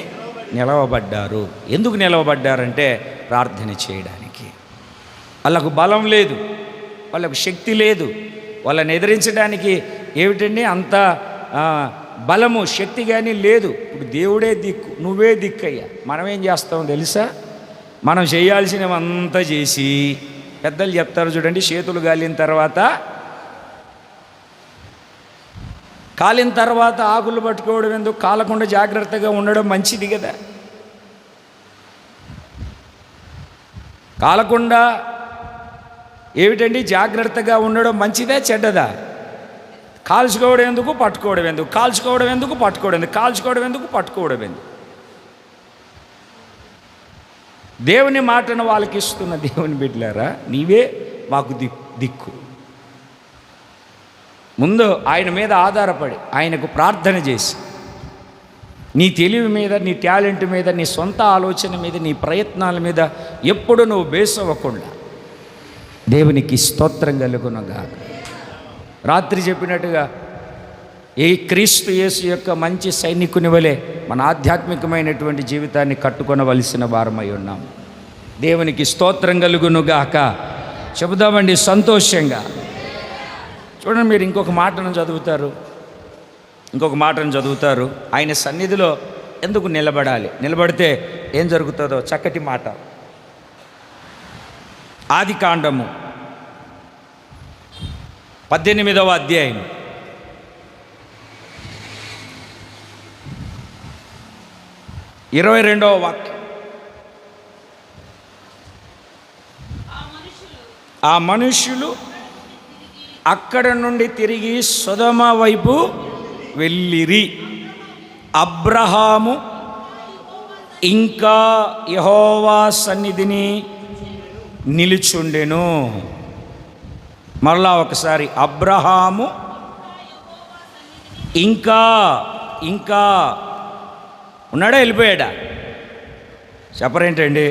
నిలవబడ్డారు. ఎందుకు నిలవబడ్డారంటే ప్రార్థన చేయడానికి. వాళ్ళకు బలం లేదు, వాళ్ళకు శక్తి లేదు, వాళ్ళని ఎదిరించడానికి ఏమిటండి అంత బలము శక్తి కానీ లేదు. ఇప్పుడు దేవుడే దిక్కు, నువ్వే దిక్కయ్యా. మనం ఏం చేస్తామో తెలుసా? మనం చేయాల్సినవంతా చేసి, పెద్దలు చెప్తారు చూడండి, చేతులు కాలిన తర్వాత ఆకులు పట్టుకోవడం ఎందుకు, కాలకుండా జాగ్రత్తగా ఉండడం మంచిది కదా. కాలకుండా ఏమిటండి జాగ్రత్తగా ఉండడం మంచిదా చెడ్డదా? కాల్చుకోవడం ఎందుకు, పట్టుకోవడం ఎందుకు? కాల్చుకోవడం ఎందుకు, పట్టుకోవడం ఎందుకు? కాల్చుకోవడం ఎందుకు, పట్టుకోవడం ఎందుకు? దేవుని మాటను వాళ్ళకి ఇస్తున్న దేవుని బిడ్డలారా, నీవే మాకు దిక్కు. ముందు ఆయన మీద ఆధారపడి ఆయనకు ప్రార్థన చేసి, నీ తెలివి మీద, నీ టాలెంట్ మీద, నీ సొంత ఆలోచన మీద, నీ ప్రయత్నాల మీద ఎప్పుడు నువ్వు బేస్ అవ్వకుండా దేవునికి స్తోత్రం కలుగునుగాక. రాత్రి చెప్పినట్టుగా ఏ క్రీస్తు యేసు యొక్క మంచి సైనికుని వలె మన ఆధ్యాత్మికమైనటువంటి జీవితాన్ని కట్టుకొనవలసిన వారమై ఉన్నాం. దేవునికి స్తోత్రం కలుగునుగాక. చెబుదామండి సంతోషంగా. చూడండి, మీరు ఇంకొక మాటను చదువుతారు. ఆయన సన్నిధిలో ఎందుకు నిలబడాలి, నిలబడితే ఏం జరుగుతుందో చక్కటి మాట. ఆదికాండము 18వ అధ్యాయం 22వ వాక్యం. ఆ మనుష్యులు అక్కడ నుండి తిరిగి సొదొమ వైపు వెళ్ళిరి. అబ్రహాము ఇంకా యెహోవా సన్నిధిని నిలుచుండెను. మరలా ఒకసారి, అబ్రహాము ఇంకా ఉన్నాడా, వెళ్ళిపోయాడా? చెప్పరేంటండి?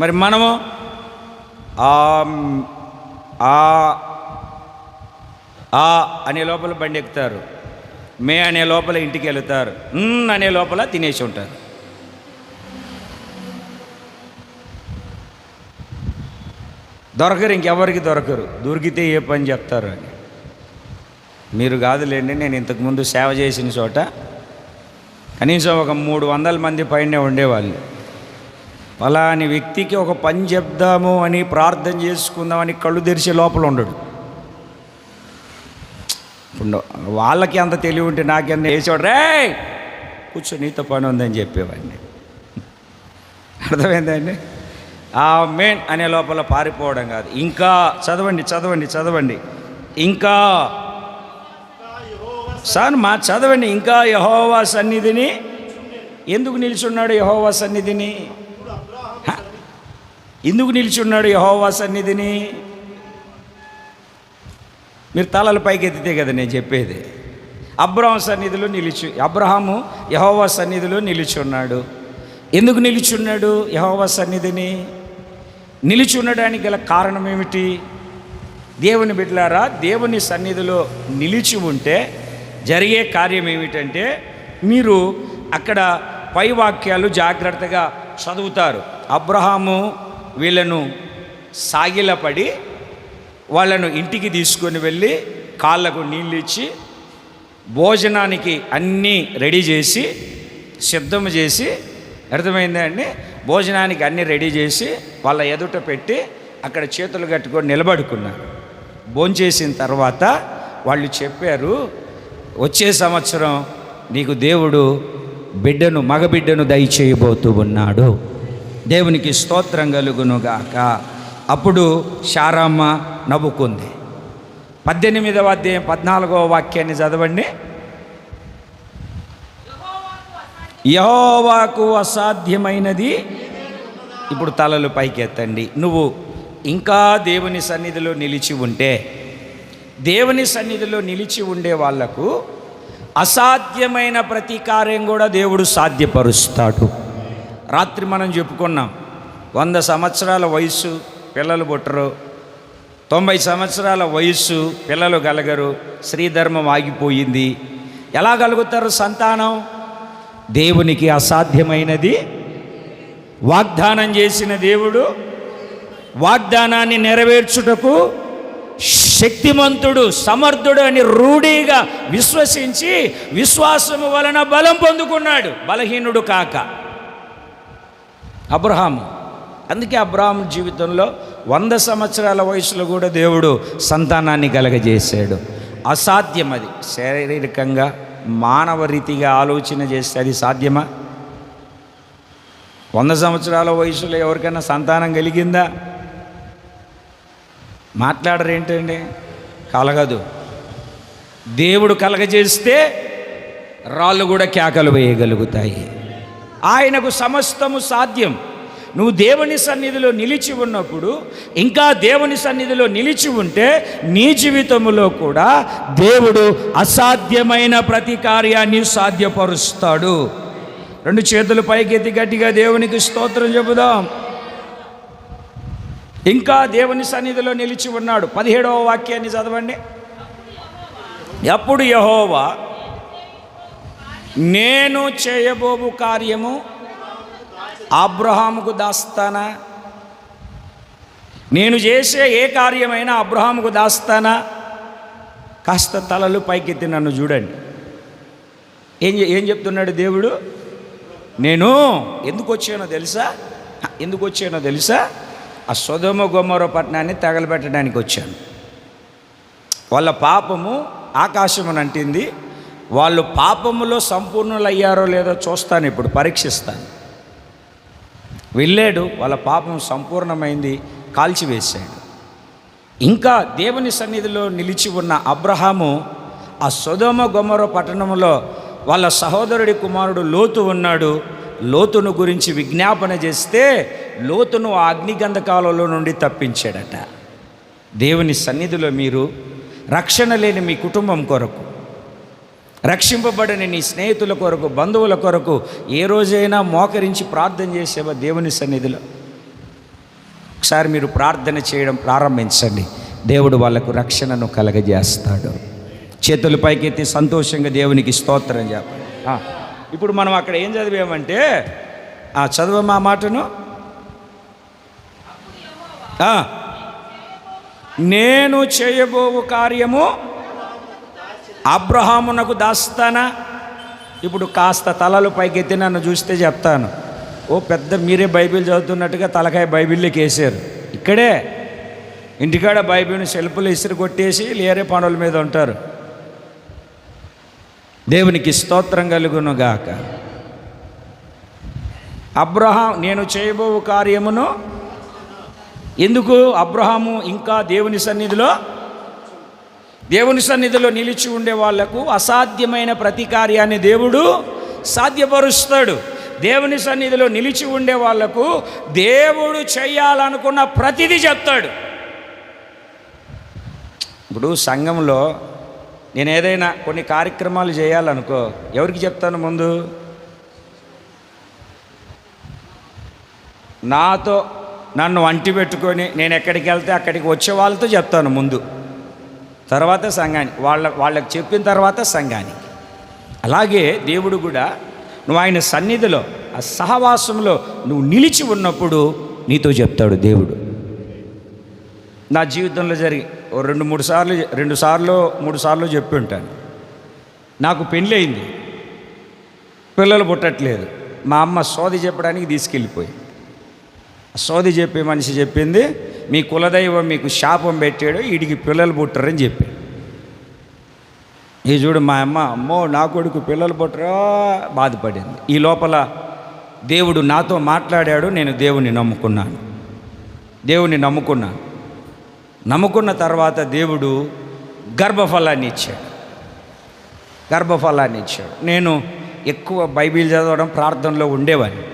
మరి మనము అనే లోపల బండి ఎక్కుతారు. మే అనే లోపల ఇంటికి వెళుతారు, అనే లోపల తినేసి ఉంటారు. దొరకరు, ఇంకెవరికి దొరకరు. దొరికితే ఏ పని చెప్తారు అని. మీరు కాదులేండి, నేను ఇంతకుముందు సేవ చేసిన చోట కనీసం ఒక 300 మంది పైనే ఉండేవాళ్ళు. ఫలాని వ్యక్తికి ఒక పని చెప్దాము అని, ప్రార్థన చేసుకుందామని కళ్ళు తెరిచే లోపల ఉండడు. వాళ్ళకి అంత తెలివి ఉంటే నాకెంత వేసేవాడు, రే కూర్చో నీతో పని ఉందని చెప్పేవాడిని. అర్థమైందండి? ఆ మెయిన్ అనే లోపల పారిపోవడం కాదు. ఇంకా చదవండి చదవండి చదవండి. ఇంకా సార్ చదవండి. ఇంకా యెహోవా సన్నిధిని ఎందుకు నిల్చున్నాడు? యెహోవా సన్నిధిని ఎందుకు నిల్చున్నాడు? యెహోవా సన్నిధిని మీరు తలల పైకి ఎత్తితే కదా నేను చెప్పేది. అబ్రహాము యెహోవా సన్నిధిలో నిలుచున్నాడు. ఎందుకు నిలుచున్నాడు? యెహోవా సన్నిధిని నిలిచి ఉండడానికి గల కారణం ఏమిటి? దేవుని బిడ్డలారా, దేవుని సన్నిధిలో నిలిచి ఉంటే జరిగే కార్యం ఏమిటంటే, మీరు అక్కడ పై వాక్యాలు జాగ్రత్తగా చదువుతారు. అబ్రహాము వీళ్ళను సాగిలపడి వాళ్ళను ఇంటికి తీసుకొని వెళ్ళి కాళ్ళకు నీళ్ళు ఇచ్చి భోజనానికి అన్నీ రెడీ చేసి సిద్ధం చేసి, అర్థమైందా అండి? భోజనానికి అన్నీ రెడీ చేసి వాళ్ళ ఎదుట పెట్టి అక్కడ చేతులు కట్టుకొని నిలబడుకున్నారు. భోంచేసిన తర్వాత వాళ్ళు చెప్పారు, వచ్చే సంవత్సరం నీకు దేవుడు మగబిడ్డను దయచేయబోతూ ఉన్నాడు. దేవునికి స్తోత్రం కలుగునుగాక. అప్పుడు శారమ్మ నవ్వుకుంది. 18వ అధ్యాయం 14వ వాక్యాన్ని చదవండి. యెహోవాకు అసాధ్యమైనది. ఇప్పుడు తలలు పైకెత్తండి. నువ్వు ఇంకా దేవుని సన్నిధిలో నిలిచి ఉంటే, దేవుని సన్నిధిలో నిలిచి ఉండే వాళ్లకు అసాధ్యమైన ప్రతి కార్యం కూడా దేవుడు సాధ్యపరుస్తాడు. రాత్రి మనం చెప్పుకున్నాం, 100 సంవత్సరాల వయసు పిల్లలు పుట్టరు, 90 సంవత్సరాల వయస్సు పిల్లలు కలగరు, స్త్రీధర్మం ఆగిపోయింది. ఎలా కలుగుతారు సంతానం? దేవునికి అసాధ్యమైనది. వాగ్దానం చేసిన దేవుడు వాగ్దానాన్ని నెరవేర్చుటకు శక్తిమంతుడు, సమర్థుడు అని రూఢిగా విశ్వసించి విశ్వాసము వలన బలం పొందుకున్నాడు, బలహీనుడు కాక అబ్రహాము. అందుకే అబ్రహాము జీవితంలో 100 సంవత్సరాల వయసులో కూడా దేవుడు సంతానాన్ని కలగజేశాడు. అసాధ్యం అది. శారీరకంగా మానవ రీతిగా ఆలోచన చేస్తే అది సాధ్యమా? 100 సంవత్సరాల వయసులో ఎవరికైనా సంతానం కలిగిందా? మాట్లాడరేంటండి? కలగదు. దేవుడు కలగజేస్తే రాళ్ళు కూడా కేకలు వేయగలుగుతాయి. ఆయనకు సమస్తము సాధ్యం. నువ్వు దేవుని సన్నిధిలో నిలిచి ఉన్నప్పుడు, ఇంకా దేవుని సన్నిధిలో నిలిచి ఉంటే నీ జీవితంలో కూడా దేవుడు అసాధ్యమైన ప్రతి కార్యాన్ని సాధ్యపరుస్తాడు. 2 చేతులు పైకెత్తి గట్టిగా దేవునికి స్తోత్రం చెబుదాం. ఇంకా దేవుని సన్నిధిలో నిలిచి ఉన్నాడు. 17వ వాక్యాన్ని చదవండి. అప్పుడు యెహోవా, నేను చేయబోవు కార్యము అబ్రహాముకు దాస్తానా? నేను చేసే ఏ కార్యమైనా అబ్రహాముకు దాస్తానా? కాస్త తలలు పైకెత్తి నన్ను చూడండి. ఏం చెప్తున్నాడు దేవుడు? నేను ఎందుకు వచ్చానో తెలుసా? ఆ సొదొమ గొమొర్రా పట్టణాన్ని తగలబెట్టడానికి వచ్చాను. వాళ్ళ పాపము ఆకాశమునంటింది. వాళ్ళు పాపములో సంపూర్ణులయ్యారో లేదో చూస్తాను, ఇప్పుడు పరీక్షిస్తాను. వెళ్ళాడు, వాళ్ళ పాపం సంపూర్ణమైంది, కాల్చివేశాడు. ఇంకా దేవుని సన్నిధిలో నిలిచి ఉన్న అబ్రహాము ఆ సొదొమ గొమొర్రా పట్టణంలో వాళ్ళ సహోదరుడి కుమారుడు లోతు ఉన్నాడు. లోతును గురించి విజ్ఞాపన చేస్తే లోతును ఆ అగ్నిగంధకాలలో నుండి తప్పించాడట. దేవుని సన్నిధిలో మీరు రక్షణ లేని మీ కుటుంబం కొరకు, రక్షింపబడని నీ స్నేహితుల కొరకు, బంధువుల కొరకు ఏ రోజైనా మోకరించి ప్రార్థన చేసేవా దేవుని సన్నిధిలో? ఒకసారి మీరు ప్రార్థన చేయడం ప్రారంభించండి. దేవుడు వాళ్ళకు రక్షణను కలగజేస్తాడు. చేతులు పైకెత్తి సంతోషంగా దేవునికి స్తోత్రం చెప్పండి. ఇప్పుడు మనం అక్కడ ఏం చదివామంటే చదవమా మాటను. నేను చేయబోవు కార్యము అబ్రహామునకు దాస్తానా. ఇప్పుడు కాస్త తలలు పైకెత్తి నన్ను చూస్తే చెప్తాను. ఓ పెద్ద మీరే బైబిల్ చదువుతున్నట్టుగా తలకాయ బైబిల్లోకి వేసారు. ఇక్కడే ఇంటికాడ బైబిల్ని సెల్ఫ్లు ఇసురు కొట్టేసి లేరే పనుల మీద ఉంటారు. దేవునికి స్తోత్రం కలుగును గాక. నేను చేయబోవు కార్యమును. ఎందుకు అబ్రహాము ఇంకా దేవుని సన్నిధిలో నిలిచి ఉండే వాళ్లకు అసాధ్యమైన ప్రతి కార్యాన్ని దేవుడు సాధ్యపరుస్తాడు. దేవుని సన్నిధిలో నిలిచి ఉండే వాళ్లకు దేవుడు చేయాలనుకున్న ప్రతిదీ చెప్తాడు. ఇప్పుడు సంఘంలో నేను ఏదైనా కొన్ని కార్యక్రమాలు చేయాలనుకో, ఎవరికి చెప్తాను ముందు? నాతో నన్ను అంటి పెట్టుకొని నేను ఎక్కడికి వెళ్తే అక్కడికి వచ్చే వాళ్ళతో చెప్తాను ముందు, తర్వాత సంఘానికి, వాళ్ళకి చెప్పిన తర్వాత సంఘానికి. అలాగే దేవుడు కూడా నువ్వు ఆయన సన్నిధిలో ఆ సహవాసంలో నువ్వు నిలిచి ఉన్నప్పుడు నీతో చెప్తాడు దేవుడు. నా జీవితంలో జరిగి 2 సార్లు చెప్పి ఉంటాను. నాకు పెళ్ళి అయింది, పిల్లలు పుట్టట్లేదు. మా అమ్మ సోది చెప్పడానికి తీసుకెళ్ళిపోయి, సోది చెప్పే మనిషి చెప్పింది, మీ కులదైవం మీకు శాపం పెట్టాడు, వీడికి పిల్లలు పుట్టరని చెప్పి. ఈ చూడు మా అమ్మ, అమ్మో నా కొడుకు పిల్లలు పుట్టరా బాధపడింది. ఈ లోపల దేవుడు నాతో మాట్లాడాడు. నేను దేవుని నమ్ముకున్న తర్వాత దేవుడు గర్భఫలాన్ని ఇచ్చాడు. నేను ఎక్కువ బైబిల్ చదవడం, ప్రార్థనలో ఉండేవాడిని.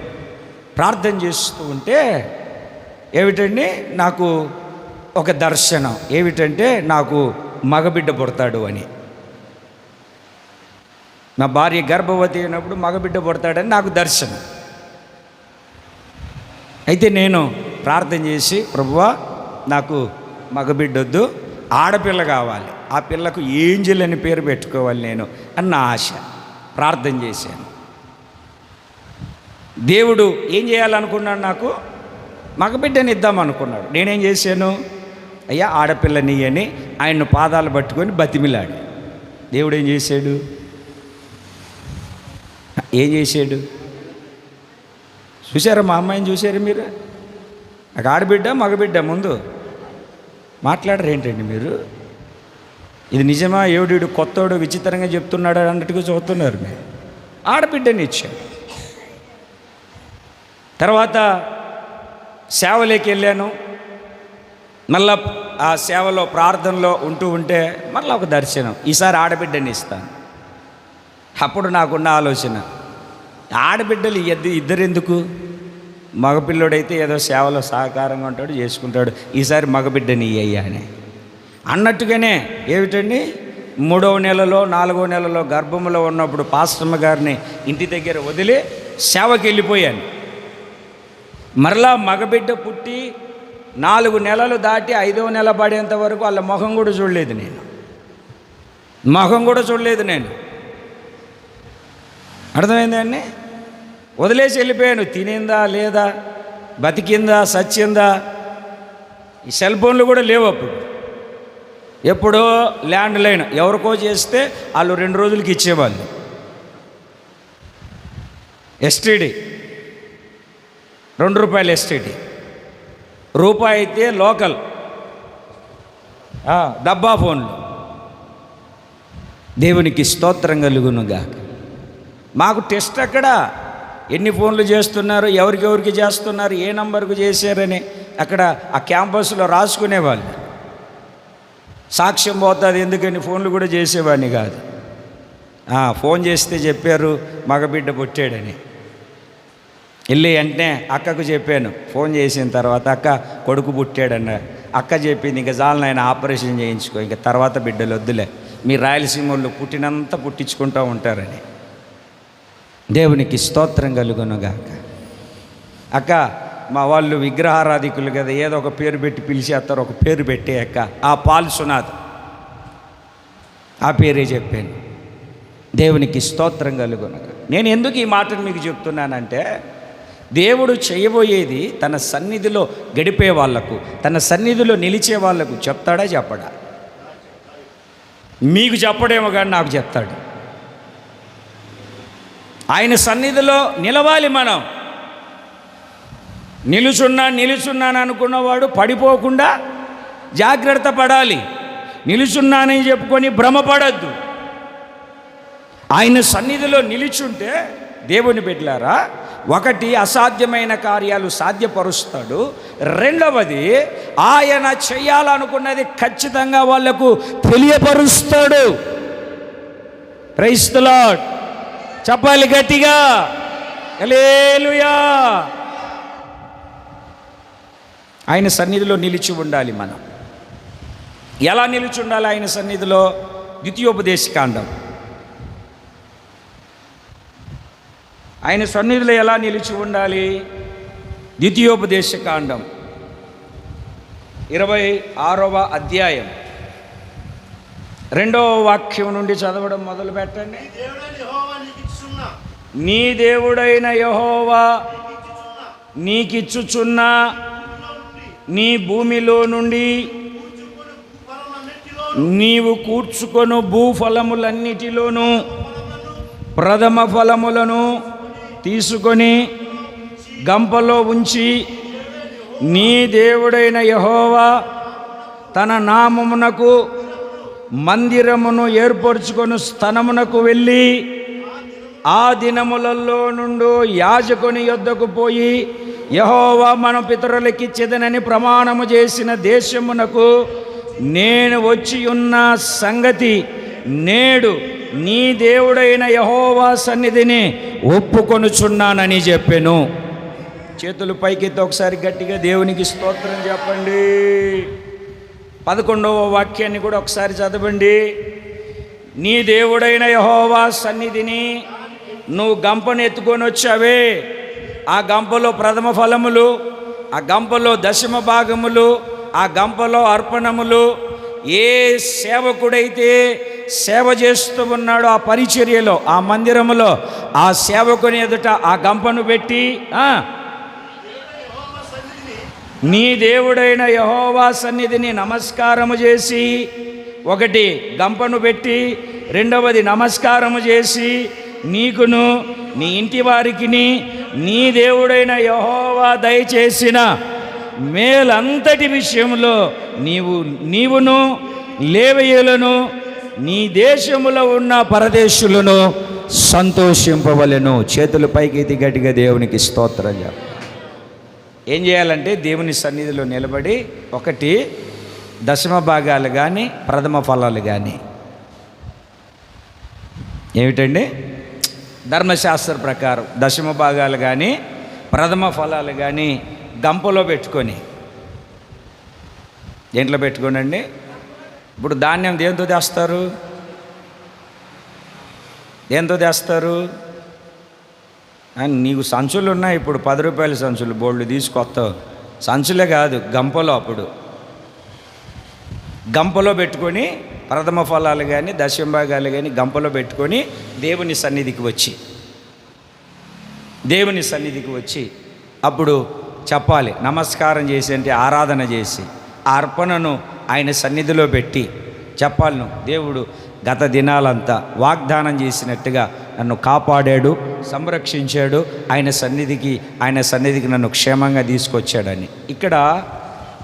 ప్రార్థన చేస్తూ ఉంటే ఏమిటండి, నాకు ఒక దర్శనం. ఏమిటంటే నాకు మగబిడ్డ పుడతాడు అని. నా భార్య గర్భవతి అయినప్పుడు మగబిడ్డ పుడతాడని నాకు దర్శనం. అయితే నేను ప్రార్థన చేసి, ప్రభువా నాకు మగబిడ్డొద్దు, ఆడపిల్ల కావాలి, ఆ పిల్లకు ఏంజెల్ అని పేరు పెట్టుకోవాలి నేను అన్న ఆశ. ప్రార్థన చేశాను. దేవుడు ఏం చేయాలనుకున్నాడు? నాకు మగబిడ్డని ఇద్దామనుకున్నాడు. నేనేం చేశాను? అయ్యా ఆడపిల్లని అని ఆయన పాదాలు పట్టుకొని బతిమిలాడు. దేవుడు ఏం చేశాడు? చూసారా? మా అమ్మాయిని చూసారా మీరు? నాకు ఆడబిడ్డ మగబిడ్డ ముందు మాట్లాడరు ఏంటండి మీరు? ఇది నిజమా? ఏడు కొత్తోడు విచిత్రంగా చెప్తున్నాడు అన్నట్టుగా చూస్తున్నారు మీరు. ఆడబిడ్డని ఇచ్చాడు. తర్వాత సేవలోకి వెళ్ళాను. మళ్ళా ఆ సేవలో ప్రార్థనలో ఉంటే మళ్ళీ ఒక దర్శనం, ఈసారి ఆడబిడ్డని ఇస్తాను. అప్పుడు నాకున్న ఆలోచన, ఆడబిడ్డలు ఇద్దరెందుకు? మగపిల్లోడైతే ఏదో సేవలో సహకారంగా ఉంటాడు, చేసుకుంటాడు. ఈసారి మగబిడ్డని ఇయ్యా అని అన్నట్టుగానే. ఏమిటండి, 3వ నెలలో 4వ నెలలో గర్భంలో ఉన్నప్పుడు పాస్టమ్మ గారిని ఇంటి దగ్గర వదిలి సేవకి వెళ్ళిపోయాను. మరలా మగబిడ్డ పుట్టి 4 నెలలు దాటి 5వ నెల పడేంత వరకు వాళ్ళ ముఖం కూడా చూడలేదు నేను. అర్థమైందండి? వదిలేసి వెళ్ళిపోయాను. తినిందా లేదా, బతికిందా సచ్చిందా, ఈ సెల్ ఫోన్లు కూడా లేవు అప్పుడు. ఎప్పుడో ల్యాండ్ లైన్ ఎవరికో చేస్తే వాళ్ళు 2 రోజులకి ఇచ్చేవాళ్ళు. ఎస్టీడీ ₹2 ఎస్టీడీ, రూపాయి అయితే లోకల్ డబ్బా ఫోన్లు. దేవునికి స్తోత్రం కలుగునుగా. మాకు టెస్ట్ అక్కడ ఎన్ని ఫోన్లు చేస్తున్నారు, ఎవరికి చేస్తున్నారు, ఏ నంబర్కు చేశారని అక్కడ ఆ క్యాంపస్లో రాసుకునేవాళ్ళు. సాక్ష్యం పోతుంది ఎందుకని ఫోన్లు కూడా చేసేవాడిని కాదు. ఫోన్ చేస్తే చెప్పారు మగబిడ్డ పుట్టాడని. వెళ్ళి వెంటనే అక్కకు చెప్పాను. ఫోన్ చేసిన తర్వాత, అక్క కొడుకు పుట్టాడన్న. అక్క చెప్పింది, ఇంకా చాలు నాయన ఆపరేషన్ చేయించుకో, ఇంకా తర్వాత బిడ్డలు వద్దులే, మీ రాయలసీమ వాళ్ళు పుట్టినంత పుట్టించుకుంటూ ఉంటారని. దేవునికి స్తోత్రం కలుగునుగాక. అక్క మా వాళ్ళు విగ్రహారాధికులు కదా, ఏదో ఒక పేరు పెట్టి పిలిచేస్తారు, ఒక పేరు పెట్టే అక్క. ఆ పాల్ సునాథ్ ఆ పేరే చెప్పాను. దేవునికి స్తోత్రం కలుగునక. నేను ఎందుకు ఈ మాటను మీకు చెప్తున్నానంటే, దేవుడు చేయబోయేది తన సన్నిధిలో గడిపే వాళ్లకు, తన సన్నిధిలో నిలిచే వాళ్లకు చెప్తాడా చెప్పడా? మీకు చెప్పడేమో కానీ నాకు చెప్తాడు. ఆయన సన్నిధిలో నిలవాలి. మనం నిలుచున్నాను అనుకున్నవాడు పడిపోకుండా జాగ్రత్త పడాలి. నిలుచున్నానని చెప్పుకొని భ్రమపడద్దు. ఆయన సన్నిధిలో నిలుచుంటే దేవుని బిడ్డలారా, ఒకటి అసాధ్యమైన కార్యాలు సాధ్యపరుస్తాడు. రెండవది ఆయన చేయాలనుకున్నది ఖచ్చితంగా వాళ్లకు తెలియపరుస్తాడు. Praise the lord. చెప్పాలి గట్టిగా, హల్లెలూయా. ఆయన సన్నిధిలో నిలిచి ఉండాలి. మనం ఎలా నిలిచి ఉండాలి ఆయన సన్నిధిలో? ద్వితీయోపదేశకాండం. ఆయన సన్నిధిలో ఎలా నిలిచి ఉండాలి? ద్వితీయోపదేశకాండం 26వ అధ్యాయం 2వ వాక్యం నుండి చదవడం మొదలు పెట్టండి. నీ దేవుడైన యెహోవా నీకిచ్చుచున్న నీ భూమిలో నుండి నీవు కూర్చుకొను భూఫలములన్నిటిలోనూ ప్రథమ ఫలములను తీసుకొని గంపలో ఉంచి, నీ దేవుడైన యెహోవా తన నామమునకు మందిరమును ఏర్పరచుకొని స్థనమునకు వెళ్ళి ఆ దినములలో నుండి యాజకుని యొద్దకు పోయి, యెహోవా మన పితరులకిచ్చెదనని ప్రమాణము చేసిన దేశమునకు నేను వచ్చి ఉన్న సంగతి నేడు నీ దేవుడైన యెహోవా సన్నిధిని ఒప్పుకొనుచున్నానని చెప్పెను. చేతులు పైకెత్తి ఒకసారి గట్టిగా దేవునికి స్తోత్రం చెప్పండి. 11వ వాక్యాన్ని కూడా ఒకసారి చదవండి. నీ దేవుడైన యెహోవా సన్నిధిని నువ్వు గంపను ఎత్తుకొని వచ్చావే, ఆ గంపలో ప్రథమ ఫలములు, ఆ గంపలో దశమ భాగములు, ఆ గంపలో అర్పణములు. ఏ సేవకుడైతే సేవ చేస్తూ ఉన్నాడో ఆ పరిచర్యలో, ఆ మందిరములో, ఆ సేవకుని ఎదుట ఆ గంపను పెట్టి, నీ దేవుడైన యెహోవా సన్నిధిని నమస్కారము చేసి, ఒకటి గంపను పెట్టి, రెండవది నమస్కారము చేసి, నీకును నీ ఇంటి వారికిని నీ దేవుడైన యెహోవా దయచేసిన మేలంతటి విషయంలో నీవును లేవీయులను నీ దేశములో ఉన్న పరదేశులను సంతోషింపవలెను. చేతుల పైకి ఎత్తి గట్టిగా దేవునికి స్తోత్రం చెప్పాలి. ఏం చేయాలంటే దేవుని సన్నిధిలో నిలబడి, ఒకటి దశమ భాగాలు కానీ ప్రథమ ఫలాలు కానీ, ఏమిటండి ధర్మశాస్త్ర ప్రకారం దశమ భాగాలు కానీ ప్రథమ ఫలాలు కానీ గంపలో పెట్టుకొని, దేంట్లో పెట్టుకోనండి? ఇప్పుడు ధాన్యం దేంతో తెస్తారు? దేంతో తెస్తారు? నీకు సంచులు ఉన్నాయి. ఇప్పుడు 10 రూపాయల సంచులు బోల్డ్ తీసుకొస్తావు. సంచులే కాదు, గంపలో. అప్పుడు గంపలో పెట్టుకొని ప్రథమ ఫలాలు కానీ దశమ భాగాలు కానీ గంపలో పెట్టుకొని దేవుని సన్నిధికి వచ్చి అప్పుడు చెప్పాలి. నమస్కారం చేసి అంటే ఆరాధన చేసి ఆ అర్పణను ఆయన సన్నిధిలో పెట్టి చెప్పాలి, నువ్వు దేవుడు గత దినాలంతా వాగ్దానం చేసినట్టుగా నన్ను కాపాడాడు, సంరక్షించాడు, ఆయన సన్నిధికి నన్ను క్షేమంగా తీసుకొచ్చాడని. ఇక్కడ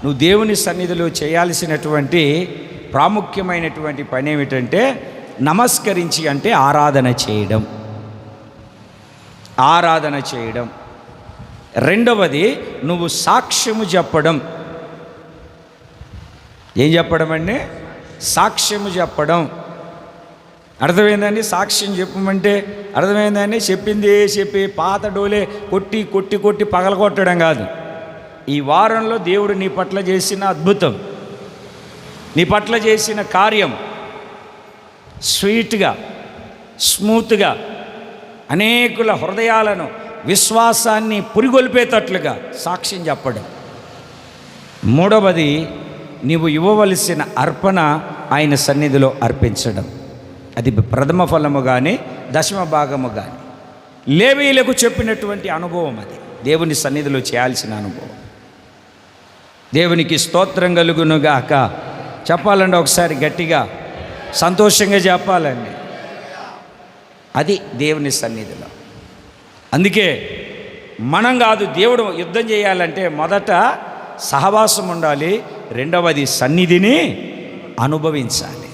నువ్వు దేవుని సన్నిధిలో చేయాల్సినటువంటి ప్రాముఖ్యమైనటువంటి పని ఏమిటంటే, నమస్కరించి అంటే ఆరాధన చేయడం. రెండవది నువ్వు సాక్ష్యము చెప్పడం. ఏం చెప్పడం అండి? సాక్ష్యము చెప్పడం. అర్థమైందండి? సాక్ష్యం చెప్పమంటే అర్థమైందండి? చెప్పి పాత డోలే కొట్టి పగలగొట్టడం కాదు. ఈ వారంలో దేవుడు నీ పట్ల చేసిన అద్భుతం, నీ పట్ల చేసిన కార్యం స్వీట్గా, స్మూత్గా, అనేకుల హృదయాలను, విశ్వాసాన్ని పురిగొల్పేటట్లుగా సాక్ష్యం చెప్పడం. మూడవది, నీవు ఇవ్వవలసిన అర్పణ ఆయన సన్నిధిలో అర్పించడం. అది ప్రథమ ఫలము కానీ దశమ భాగము కానీ. లేవీయులకు చెప్పినటువంటి అనుభవం అది, దేవుని సన్నిధిలో చేయాల్సిన అనుభవం. దేవునికి స్తోత్రం కలుగునుగాక. చెప్పాలండి ఒకసారి గట్టిగా, సంతోషంగా చెప్పాలండి. అది దేవుని సన్నిధిలో. అందుకే మనం కాదు, దేవుడు యుద్ధం చేయాలంటే మొదట సహవాసం ఉండాలి, రెండవది సన్నిధిని అనుభవించాలి.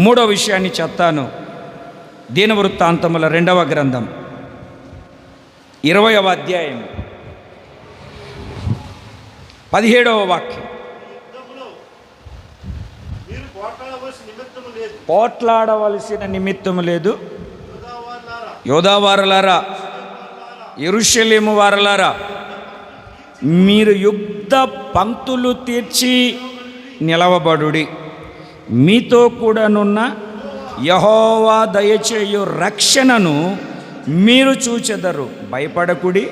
మూడో విషయాన్ని చెప్తాను. దీనవృత్తాంతముల 2వ గ్రంథం 20వ అధ్యాయం 17వ వాక్యం. పోట్లాడవలసిన నిమిత్తము లేదు, యోధావారులారా, యెరూషలేము వారలారా, మీరు యుద్ధ పంక్తులు తీర్చి నిలవబడుడి. మీతో కూడానున్న యెహోవా దయచేయు రక్షణను మీరు చూచెదరు. భయపడకుడి,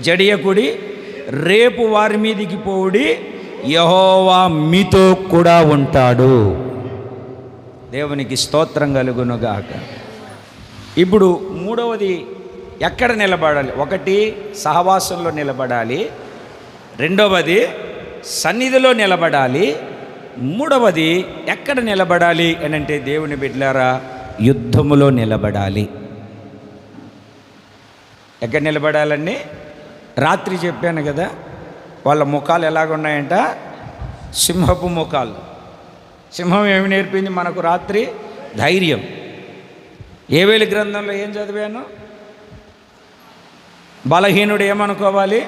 జడియకుడి, రేపు వారి మీదికి పోవుడి, యెహోవా మీతో కూడా ఉంటాడు. దేవునికి స్తోత్రం కలుగునుగాక. ఇప్పుడు మూడవది ఎక్కడ నిలబడాలి? ఒకటి సహవాసంలో నిలబడాలి, రెండవది సన్నిధిలో నిలబడాలి, మూడవది ఎక్కడ నిలబడాలి అని అంటే, దేవుని బిడ్డలారా, యుద్ధములో నిలబడాలి. ఎక్కడ నిలబడాలండి? రాత్రి చెప్పాను కదా, వాళ్ళ ముఖాలు ఎలాగున్నాయంట? సింహపు ముఖాలు. సింహం ఏమి నేర్పింది మనకు రాత్రి? ధైర్యం. ఏవేలి గ్రంథంలో ఏం చదివాను? బలహీనుడు ఏమనుకోవాలి?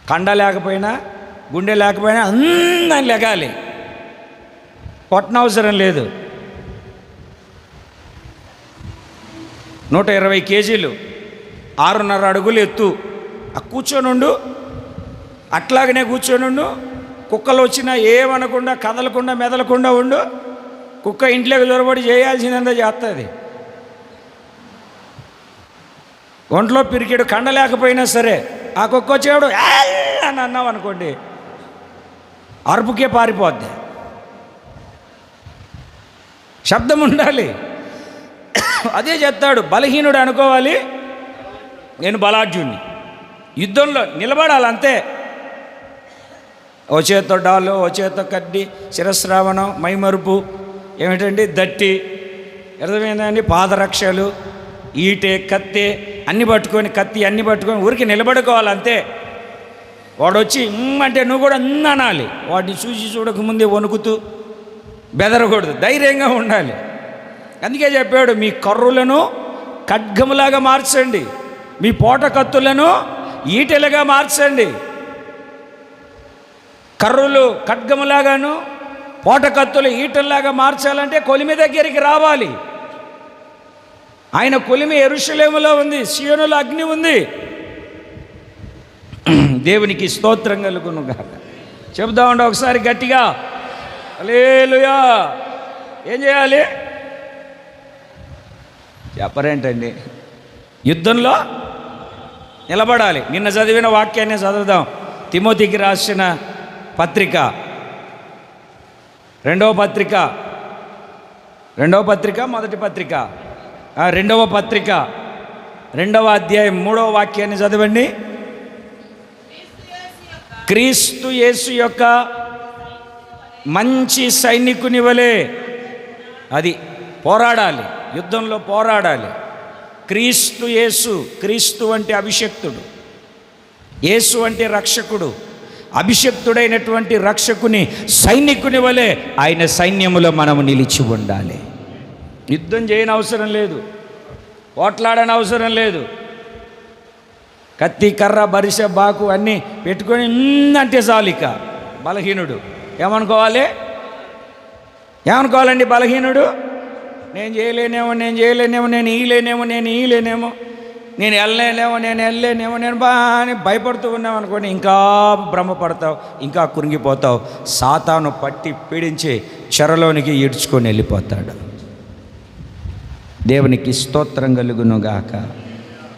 కండ లేకపోయినా, గుండె లేకపోయినా అందరం లెగాలి, కొట్టనవసరం లేదు. 120 కేజీలు, 6.5 అడుగులు ఎత్తు, కూర్చొనుండు, అట్లాగనే కూర్చొనుండు. కుక్కలు వచ్చినా ఏమనకుండా, కదలకుండా, మెదలకుండా ఉండు. కుక్క ఇంట్లోకి దొరబడి చేయాల్సిందంతా చేస్తుంది. ఒంట్లో పిరికెడు, కండ లేకపోయినా సరే, ఆ కుక్క వచ్చేవాడు అని అన్నావు అనుకోండి, అరుపుకే పారిపోద్ది. శబ్దం ఉండాలి. అదే చెప్తాడు, బలహీనుడు అనుకోవాలి నేను బలాఢ్యుణ్ణి. యుద్ధంలో నిలబడాలి అంతే. ఓ చేత్తో డాలు, ఓ చేత్తో కడ్డి, శిరస్రావణం, మైమరుపు, ఏమిటండి దట్టి, అర్థమైందండి, పాదరక్షలు, ఈటే, కత్తి అన్నీ పట్టుకొని, అన్నీ పట్టుకొని ఊరికి నిలబడుకోవాలి అంతే. వాడు వచ్చి అంటే నువ్వు కూడా అనాలి. వాడిని చూసి చూడకముందే వణుకుతూ బెదరకూడదు, ధైర్యంగా ఉండాలి. అందుకే చెప్పాడు, మీ కర్రులను ఖడ్గములాగా మార్చండి, మీ పోట కత్తులను ఈటెలుగా మార్చండి. కర్రులు ఖడ్గములాగాను, పోట కత్తులు ఈటెల్లాగా మార్చాలంటే కొలిమి దగ్గరికి రావాలి. ఆయన కొలిమి యెరూషలేములో ఉంది, సీయోనులో అగ్ని ఉంది. దేవునికి స్తోత్రం కలుగునుగాక. చెబుదామండి ఒకసారి గట్టిగా, హల్లెలూయా. ఏం చేయాలి? చెప్పరేంటండి? యుద్ధంలో నిలబడాలి. నిన్న చదివిన వాక్యాన్ని చదువుదాం. తిమోతికి రాసిన పత్రిక, రెండవ పత్రిక, మొదటి పత్రిక, రెండవ పత్రిక, 2వ అధ్యాయం 3వ వాక్యాన్ని చదవండి. క్రీస్తు యేసు యొక్క మంచి సైనికుని వలె, అది పోరాడాలి, యుద్ధంలో పోరాడాలి. క్రీస్తు యేసు, క్రీస్తు అంటే అభిషక్తుడు, యేసు అంటే రక్షకుడు. అభిషక్తుడైనటువంటి రక్షకుని సైనికుని వలె ఆయన సైన్యములో మనము నిలిచి ఉండాలి. యుద్ధం చేయని అవసరం లేదు, పోట్లాడని అవసరం లేదు. కత్తి, కర్ర, బరిసె, బాకు అన్నీ పెట్టుకొని అంటే చాలిక. బలహీనుడు ఏమనుకోవాలండి? బలహీనుడు నేను చేయలేనేమో, నేను ఇయ్యలేనేమో, నేను వెళ్ళలేనేమో, నేను బాగా భయపడుతూ ఉన్నావు అనుకోండి, ఇంకా భ్రమపడతావు, ఇంకా కురింగిపోతావు. సాతాను పట్టి పీడించి చెరలోనికి ఈడ్చుకొని వెళ్ళిపోతాడు. దేవునికి స్తోత్రం కలుగునుగాక.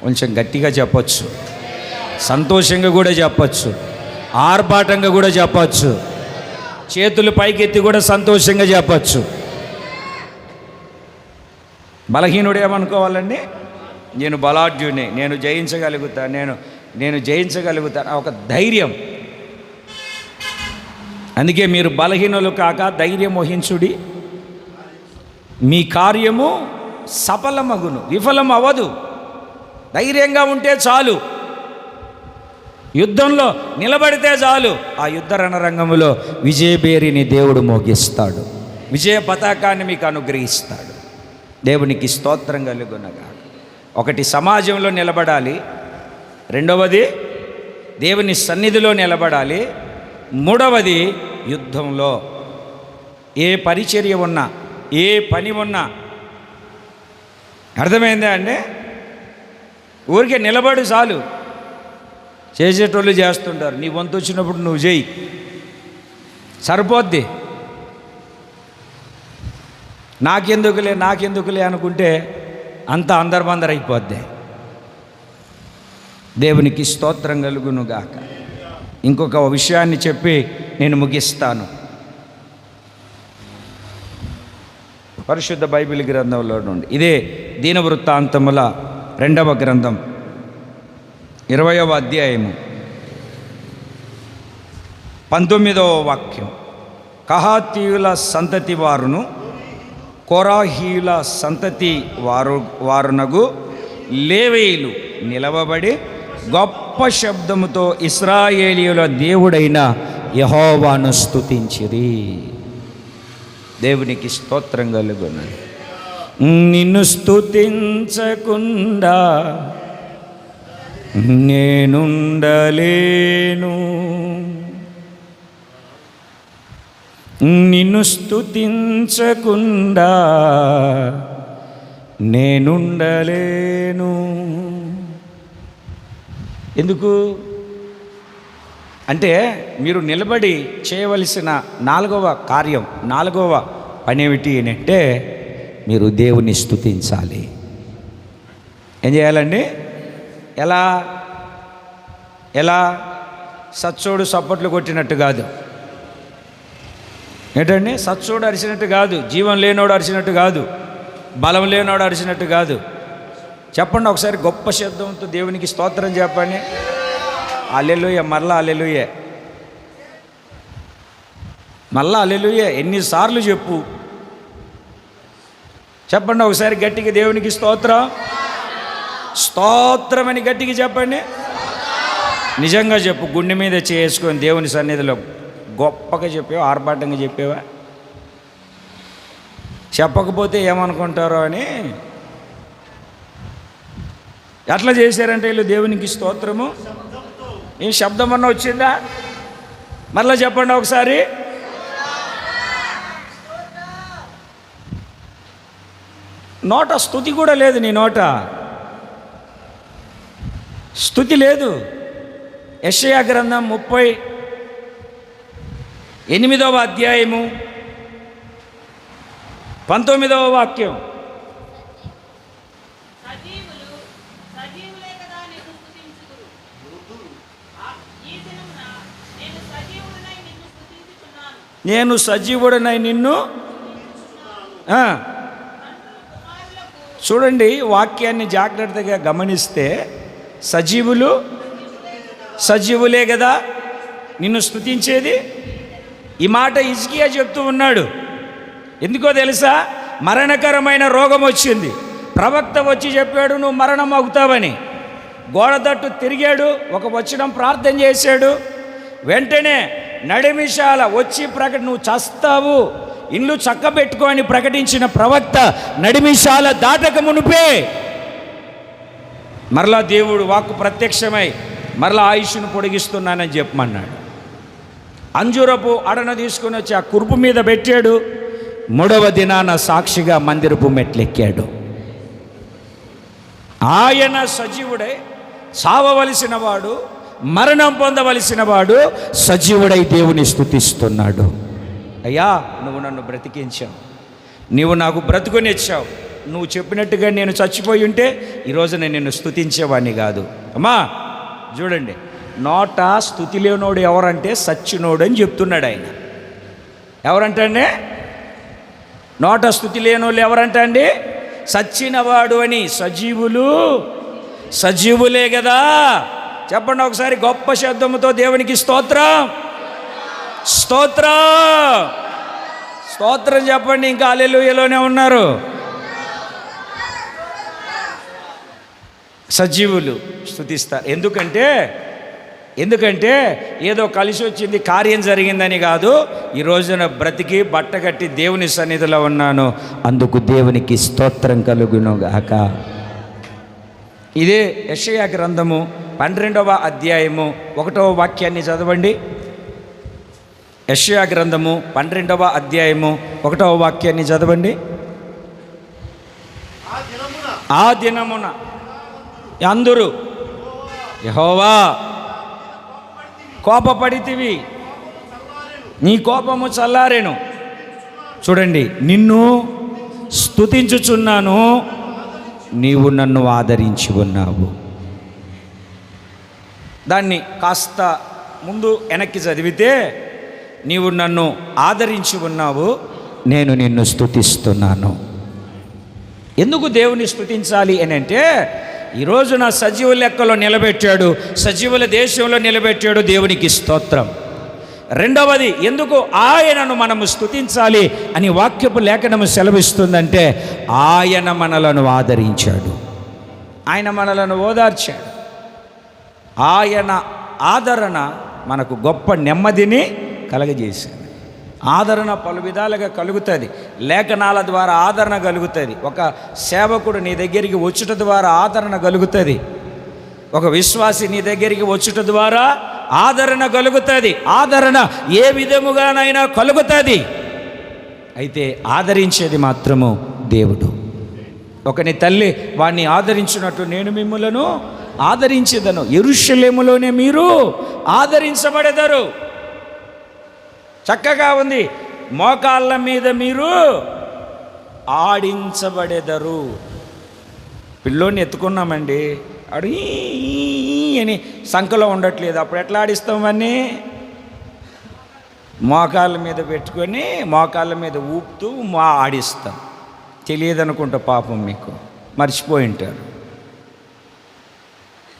కొంచెం గట్టిగా చెప్పచ్చు, సంతోషంగా కూడా చెప్పచ్చు, ఆర్భాటంగా కూడా చెప్పచ్చు. చేతులు పైకెత్తి కూడా సంతోషంగా చెప్పచ్చు. బలహీనుడు ఏమనుకోవాలండి? నేను బలాఢ్యుని, నేను జయించగలుగుతాను ఒక ధైర్యం. అందుకే మీరు బలహీనులు కాక ధైర్యం వహించుడి, మీ కార్యము సఫలమగును, విఫలం అవ్వదు. ధైర్యంగా ఉంటే చాలు, యుద్ధంలో నిలబడితే చాలు. ఆ యుద్ధ రణరంగంలో విజయబేరిని దేవుడు మోగిస్తాడు, విజయ పతాకాన్ని మీకు అనుగ్రహిస్తాడు. దేవునికి స్తోత్రం కలుగునగా. ఒకటి సమాజంలో నిలబడాలి, రెండవది దేవుని సన్నిధిలో నిలబడాలి, మూడవది యుద్ధంలో. ఏ పరిచర్య ఉన్నా, ఏ పని ఉన్నా, అర్థమైందా అండి? ఊరికే నిలబడు చాలు. చేసేటోళ్ళు చేస్తుంటారు, నీ వంతు వచ్చినప్పుడు నువ్వు చేయి, సరిపోద్ది. నాకెందుకులే అనుకుంటే అంతా అందరిబందరైపోద్ది. దేవునికి స్తోత్రం కలుగునుగాక. ఇంకొక విషయాన్ని చెప్పి నేను ముగిస్తాను. పరిశుద్ధ బైబిల్ గ్రంథంలో నుండి, ఇదే దీనవృత్తాంతముల 2వ గ్రంథం 20వ అధ్యాయము 19వ వాక్యం. కహాతీయుల సంతతి వారును కోరాహీయుల సంతతి వారునగు లేవీయులు నిలవబడి గొప్ప శబ్దముతో ఇశ్రాయేలీయుల దేవుడైన యెహోవాను స్తుతించిరి. దేవునికి స్తోత్రం కలుగును. నిన్ను స్తుతించకుండా నేనుండలేను, నిన్ను స్తుతించకుండా నేనుండలేను. ఎందుకు అంటే, మీరు నిలబడి చేయవలసిన 4వ కార్యం, 4వ పని ఏమిటి అంటే, మీరు దేవుని స్తుతించాలి. ఏం చేయాలండి? ఎలా సచ్చోడు సప్పట్లు కొట్టినట్టు కాదు. ఏంటండి? సచ్చోడు అరిచినట్టు కాదు, జీవం లేనోడు అరిచినట్టు కాదు, బలం లేనోడు అరిచినట్టు కాదు. చెప్పండి ఒకసారి గొప్ప శబ్దంతో దేవునికి స్తోత్రం చెప్పండి. హల్లెలూయా, మరలా హల్లెలూయా, మళ్ళా హల్లెలూయా. ఎన్నిసార్లు చెప్పండి ఒకసారి గట్టిగా దేవునికి స్తోత్రం అని గట్టిగా చెప్పండి. నిజంగా చెప్పు, గుండె మీద చేసుకొని దేవుని సన్నిధిలో గొప్పగా చెప్పావా, ఆర్భాటంగా చెప్పావా? చెప్పకపోతే ఏమనుకుంటారో అని ఎట్లా చేశారంటే వీళ్ళు దేవునికి స్తోత్రము. ఏం శబ్దం అన్నా వచ్చిందా? మళ్ళీ చెప్పండి ఒకసారి. నోట స్తుతి కూడా లేదు, నీ నోట స్తుతి లేదు. యెషయా గ్రంథం 38వ అధ్యాయము 19వ వాక్యం. నేను సజీవుడనై నిన్ను. చూడండి, వాక్యాన్ని జాగ్రత్తగా గమనిస్తే సజీవులే కదా నిన్ను స్తుతించేది. ఈ మాట హిజ్కియా చెప్తూ ఉన్నాడు. ఎందుకో తెలుసా? మరణకరమైన రోగం వచ్చింది. ప్రవక్త వచ్చి చెప్పాడు, నువ్వు మరణం అవుతావని. గోడ తట్టు తిరిగాడు, ఒక వచనం ప్రార్థన చేశాడు. వెంటనే నడిమిషాల వచ్చి నువ్వు చస్తావు, ఇల్లు చక్కబెట్టుకో అని ప్రకటించిన ప్రవక్త నడిమిషాల దాటక మునిపే మరలా దేవుడు వాక్కు ప్రత్యక్షమై మరలా ఆయుష్ను పొడిగిస్తున్నానని చెప్పమన్నాడు. అంజూరపు అడన తీసుకుని వచ్చి ఆ కురుపు మీద పెట్టాడు. 3వ దినాన సాక్షిగా మందిరపు మెట్లెక్కాడు. ఆయన సజీవుడై చావవలసిన వాడు, మరణం పొందవలసిన వాడు సజీవుడై దేవుని స్తుతిస్తున్నాడు. అయ్యా, నువ్వు నన్ను బ్రతికించావు, నువ్వు నాకు బ్రతుకునిచ్చావు. నువ్వు చెప్పినట్టుగా నేను చచ్చిపోయి ఉంటే ఈరోజు నేను నిన్ను స్తుతించేవాడిని కాదు. అమ్మా చూడండి, నోట స్తుతి లేనోడు ఎవరంటే సచ్చినోడు అని చెప్తున్నాడు ఆయన. ఎవరంటండి? నోట స్తుతి లేని వాళ్ళు ఎవరంటండి? సచ్చినవాడు అని. సజీవులే కదా. చెప్పండి ఒకసారి గొప్ప శబ్దముతో దేవునికి స్తోత్రం చెప్పండి. ఇంకా హల్లెలూయాలోనే ఉన్నారు. సజీవులు స్తుతిస్తారు. ఎందుకంటే ఏదో కలిసి వచ్చింది, కార్యం జరిగిందని కాదు. ఈ రోజున బ్రతికి బట్టగట్టి దేవుని సన్నిధిలో ఉన్నాను, అందుకు దేవునికి స్తోత్రం కలుగునుగాక. ఇదే యెషయా గ్రంథము 12వ అధ్యాయము 1వ వాక్యాన్ని చదవండి. యెషయా గ్రంథము 12వ అధ్యాయము 1వ వాక్యాన్ని చదవండి. ఆ దినమున అందరూ యెహోవా కోపపడితివి, నీ కోపము చల్లారెను. చూడండి, నిన్ను స్తుతించుచున్నాను, నీవు నన్ను ఆదరించి ఉన్నావు. దాన్ని కాస్త ముందు వెనక్కి చదివితే, నీవు నన్ను ఆదరించి ఉన్నావు, నేను నిన్ను స్తుతిస్తున్నాను. ఎందుకు దేవుని స్తుతించాలి అని అంటే, ఈరోజు నా సజీవుల లెక్కలో నిలబెట్టాడు, సజీవుల దేశంలో నిలబెట్టాడు, దేవునికి స్తోత్రం. రెండవది, ఎందుకు ఆయనను మనము స్తుతించాలి అని వాక్యపు లేఖనము సెలవిస్తుందంటే, ఆయన మనలను ఆదరించాడు, ఆయన మనలను ఓదార్చాడు. ఆయన ఆదరణ మనకు గొప్ప నెమ్మదిని కలగజేసింది. ఆదరణ పలు విధాలుగా కలుగుతుంది. లేఖనాల ద్వారా ఆదరణ కలుగుతుంది. ఒక సేవకుడు నీ దగ్గరికి వచ్చుట ద్వారా ఆదరణ కలుగుతుంది. ఒక విశ్వాసి నీ దగ్గరికి వచ్చుట ద్వారా ఆదరణ కలుగుతుంది. ఆదరణ ఏ విధముగానైనా కలుగుతుంది. అయితే ఆదరించేది మాత్రము దేవుడు. ఒకని తల్లి వాణ్ణి ఆదరించినట్టు నేను మిమ్ములను ఆదరించేదను, యెరూషలేములోనే మీరు ఆదరించబడెదరు. చక్కగా ఉంది. మోకాళ్ళ మీద మీరు ఆడించబడెదరు. పిల్లోని ఎత్తుకున్నామండి, అడు అని సంఖలో ఉండట్లేదు, అప్పుడు ఎట్లా ఆడిస్తామని? మోకాళ్ళ మీద పెట్టుకొని మోకాళ్ళ మీద ఊపుతూ ఆడిస్తాం. తెలియదనుకుంటా పాపం, మీకు మర్చిపోయి ఉంటారు.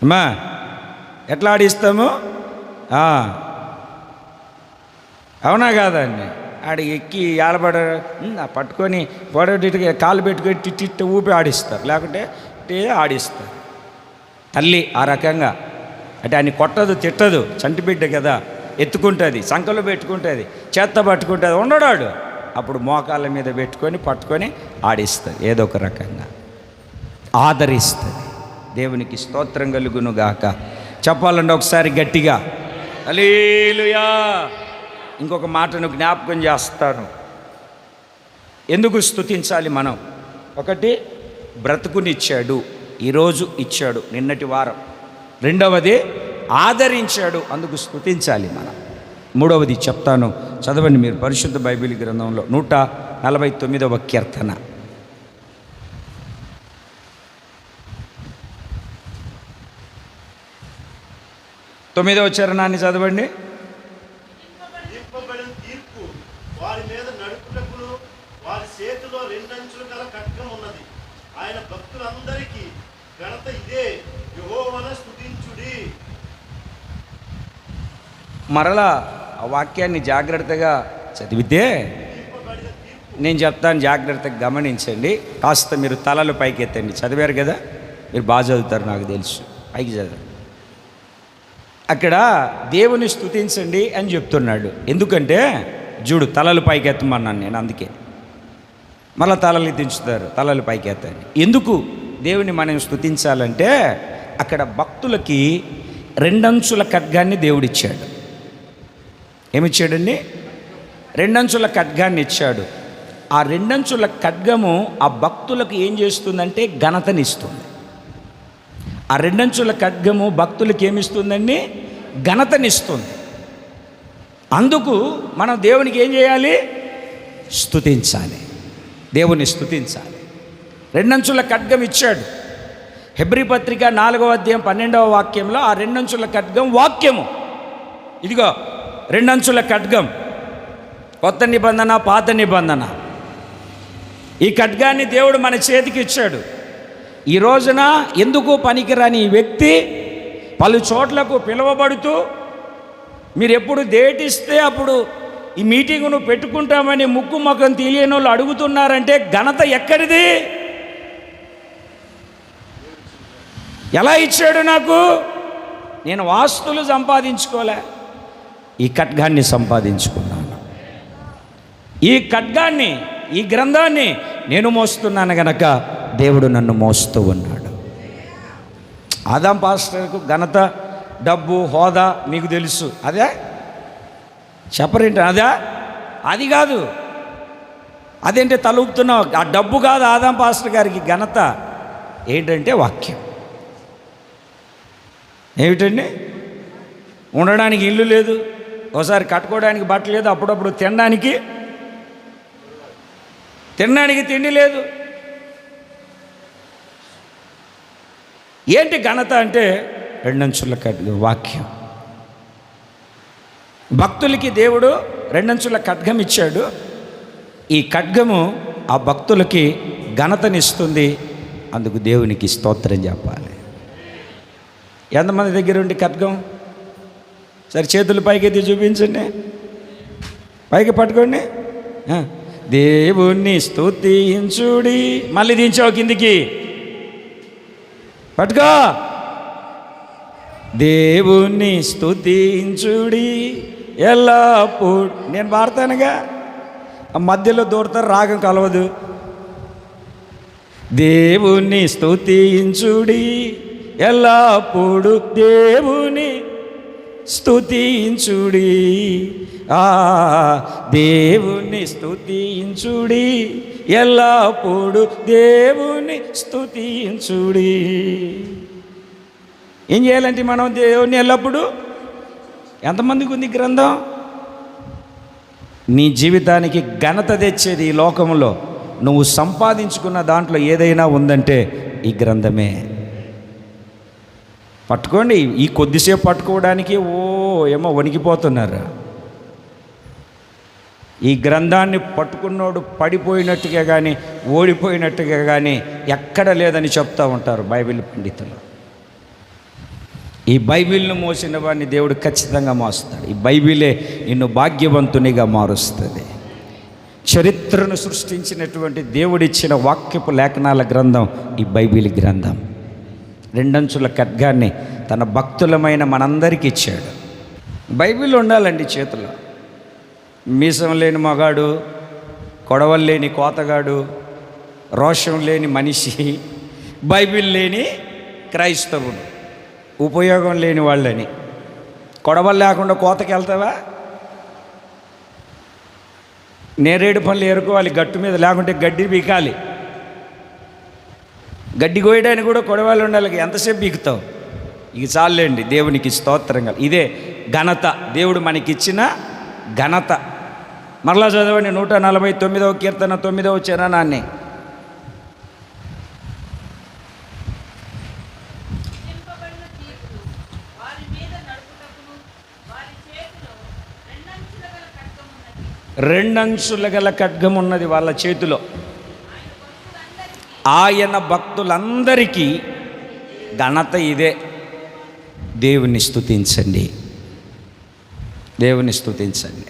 అమ్మా ఎట్లా ఆడిస్తాము? అవునా కాదండి? ఆడ ఎక్కి ఆడబడ పట్టుకొని పొడటికి కాలు పెట్టుకొని టిట్టిట్ట ఊపి ఆడిస్తారు, లేకుంటే ఆడిస్తారు. తల్లి ఆ రకంగా అంటే ఆయన కొట్టదు, తిట్టదు, చంటిబిడ్డ కదా, ఎత్తుకుంటుంది, సంకలో పెట్టుకుంటుంది, చేత్త పట్టుకుంటుంది, ఉండడాడు. అప్పుడు మోకాళ్ళ మీద పెట్టుకొని పట్టుకొని ఆడిస్తుంది, ఏదో ఒక రకంగా ఆదరిస్తుంది. దేవునికి స్తోత్రం కలుగును గాక. చెప్పాలండి ఒకసారి గట్టిగా హల్లెలూయా. ఇంకొక మాటను జ్ఞాపకం చేస్తాను. ఎందుకు స్తుతించాలి మనం? ఒకటి, బ్రతుకునిచ్చాడు, ఈరోజు ఇచ్చాడు, నిన్నటి వారం. రెండవది, ఆదరించాడు, అందుకు స్తుతించాలి మనం. మూడవది చెప్తాను, చదవండి మీరు పరిశుద్ధ బైబిల్ గ్రంథంలో 149వ కీర్తన. 9వ చరణాన్ని చదవండి. మరలా ఆ వాక్యాన్ని జాగ్రత్తగా చదివితే నేను చెప్తాను, జాగ్రత్తగా గమనించండి. కాస్త మీరు తలలు పైకి ఎత్తండి. చదివారు కదా, మీరు బాగా చదువుతారు నాకు తెలుసు, పైకి చదవండి. అక్కడ దేవుని స్తుతించండి అని చెప్తున్నాడు. ఎందుకంటే చూడు, తలలు పైకి ఎత్తమన్నాను నేను, అందుకే మళ్ళీ తలలు దించుతారు, తలలు పైకి ఎత్తండి. ఎందుకు దేవుని మనం స్తుతించాలంటే, అక్కడ భక్తులకి రెండంచుల ఖడ్గాన్ని దేవుడిచ్చాడు. ఏమిచ్చాడండి? రెండంచుల ఖడ్గాన్ని ఇచ్చాడు. ఆ రెండంచుల ఖడ్గము ఆ భక్తులకు ఏం చేస్తుందంటే ఘనతనిస్తుంది. ఆ రెండంచుల ఖడ్గము భక్తులకు ఏమిస్తుందండి? ఘనతనిస్తుంది. అందుకు మనం దేవునికి ఏం చేయాలి? స్తుతించాలి, దేవుని స్తుతించాలి. రెండంచుల ఖడ్గం ఇచ్చాడు. హెబ్రీ పత్రిక 4వ అధ్యాయం 12వ వాక్యంలో ఆ రెండంచుల ఖడ్గం వాక్యము. ఇదిగో రెండంచుల ఖడ్గం, కొత్త నిబంధన, పాత నిబంధన. ఈ ఖడ్గాన్ని దేవుడు మన చేతికి ఇచ్చాడు. ఈ రోజున ఎందుకు పనికిరాని ఈ వ్యక్తి పలు చోట్లకు పిలువబడుతూ, మీరు ఎప్పుడు డేట్ ఇస్తే అప్పుడు ఈ మీటింగును పెట్టుకుంటామని ముక్కు ముఖం తెలియని వాళ్ళు అడుగుతున్నారంటే ఘనత ఎక్కడిది? ఎలా ఇచ్చాడు నాకు? నేను వాస్తులు సంపాదించుకోలే, ఈ ఖడ్గాన్ని సంపాదించుకున్నాను. ఈ ఖడ్గాన్ని, ఈ గ్రంథాన్ని నేను మోస్తున్నాను గనక దేవుడు నన్ను మోస్తూ ఉన్నాడు. ఆదాం పాస్టర్కు ఘనత, డబ్బు, హోదా మీకు తెలుసు. అదే చెప్పరేంటి? అదా? అది కాదు. అదేంటి తలుపుతున్నావు? ఆ డబ్బు కాదు ఆదాం పాస్టర్ గారికి ఘనత. ఏంటంటే వాక్యం. ఏమిటండి? ఉండడానికి ఇల్లు లేదు, ఒకసారి కట్టుకోవడానికి బట్ట లేదు, అప్పుడప్పుడు తినడానికి తిండి లేదు. ఏంటి ఘనత అంటే రెండంచుల ఖడ్గం, వాక్యం. భక్తులకి దేవుడు రెండంచుల ఖడ్గం ఇచ్చాడు. ఈ ఖడ్గము ఆ భక్తులకి ఘనతనిస్తుంది. అందుకు దేవునికి స్తోత్రం చెప్పాలి. ఎంతమంది దగ్గర ఉండి ఖడ్గం? సరే చేతులు పైకెత్తి చూపించండి, పైకి పట్టుకోండి. దేవుణ్ణి స్తుతించుడి. మళ్ళీ దించావు కిందికి, పట్టుకో. దేవుణ్ణి స్తుతించుడి ఎల్లప్పుడు. నేను పాడతానుగా, మధ్యలో దూరతారు, రాగం కలవదు. దేవుణ్ణి స్తుతించుడి ఎల్లప్పుడు, దేవుని స్తుతించుడి, దేవుని స్తుతించుడి ఎల్లప్పుడు, దేవుని స్తుతించుడి. ఏం చేయాలంటే మనం దేవుని ఎల్లప్పుడు? ఎంతమందికి ఉంది గ్రంథం? నీ జీవితానికి ఘనత తెచ్చేది ఈ లోకంలో నువ్వు సంపాదించుకున్న దాంట్లో ఏదైనా ఉందంటే ఈ గ్రంథమే. పట్టుకోండి. ఈ కొద్దిసేపు పట్టుకోవడానికి ఏమో వణికిపోతున్నారు. ఈ గ్రంథాన్ని పట్టుకున్నోడు పడిపోయినట్టుగా కానీ ఓడిపోయినట్టుగా కానీ ఎక్కడ లేదని చెప్తూ ఉంటారు బైబిల్ పండితులు. ఈ బైబిల్ను మోసిన వాడిని దేవుడు ఖచ్చితంగా మోస్తాడు. ఈ బైబిలే నిన్ను భాగ్యవంతునిగా మారుస్తుంది. చరిత్రను సృష్టించినటువంటి దేవుడిచ్చిన వాక్యపు లేఖనాల గ్రంథం ఈ బైబిల్ గ్రంథం. రెండంచుల ఖడ్గాన్ని తన భక్తులమైన మనందరికీ ఇచ్చాడు. బైబిల్ ఉండాలండి చేతిలో. మీసం లేని మగాడు, కొడవలు లేని కోతగాడు, రోషం లేని మనిషి, బైబిల్ లేని క్రైస్తవుడు, ఉపయోగం లేని వాళ్ళని. కొడవలు లేకుండా కోతకి వెళ్తావా? నేరేడు పనులు ఏరుకోవాలి గట్టు మీద, లేకుంటే గడ్డి బీకాలి. గడ్డి కోయడానికి కూడా కొడవలు ఉండాలి. ఎంతసేపు బీకుతావు? ఇక చాలండి. దేవునికి స్తోత్రంగా. ఇదే ఘనత, దేవుడు మనకిచ్చిన ఘనత. మరలా చదవండి 149వ కీర్తన 9వ చరణాన్ని. రెండంచుల గల ఖడ్గం ఉన్నది వాళ్ళ చేతిలో. ఆయన భక్తులందరికీ ఘనత ఇదే. దేవుని స్తుతించండి, దేవుని స్తుతించండి.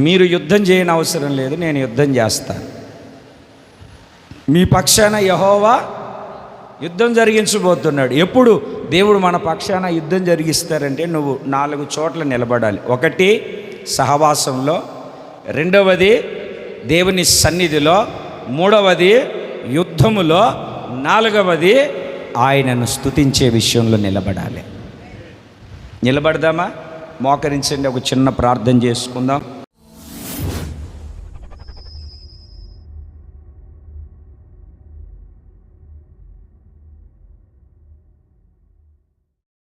మీరు యుద్ధం చేయని అవసరం లేదు, నేను యుద్ధం చేస్తాను. మీ పక్షాన యెహోవా యుద్ధం జరిగించబోతున్నాడు. ఎప్పుడు దేవుడు మన పక్షాన యుద్ధం జరిగిస్తారంటే నువ్వు 4 చోట్ల నిలబడాలి. ఒకటి సహవాసంలో, రెండవది దేవుని సన్నిధిలో, మూడవది యుద్ధములో, నాలుగవది ఆయనను స్తుతించే విషయంలో నిలబడాలి. నిలబడదామా? మోకరించండి, ఒక చిన్న ప్రార్థన చేసుకుందాం.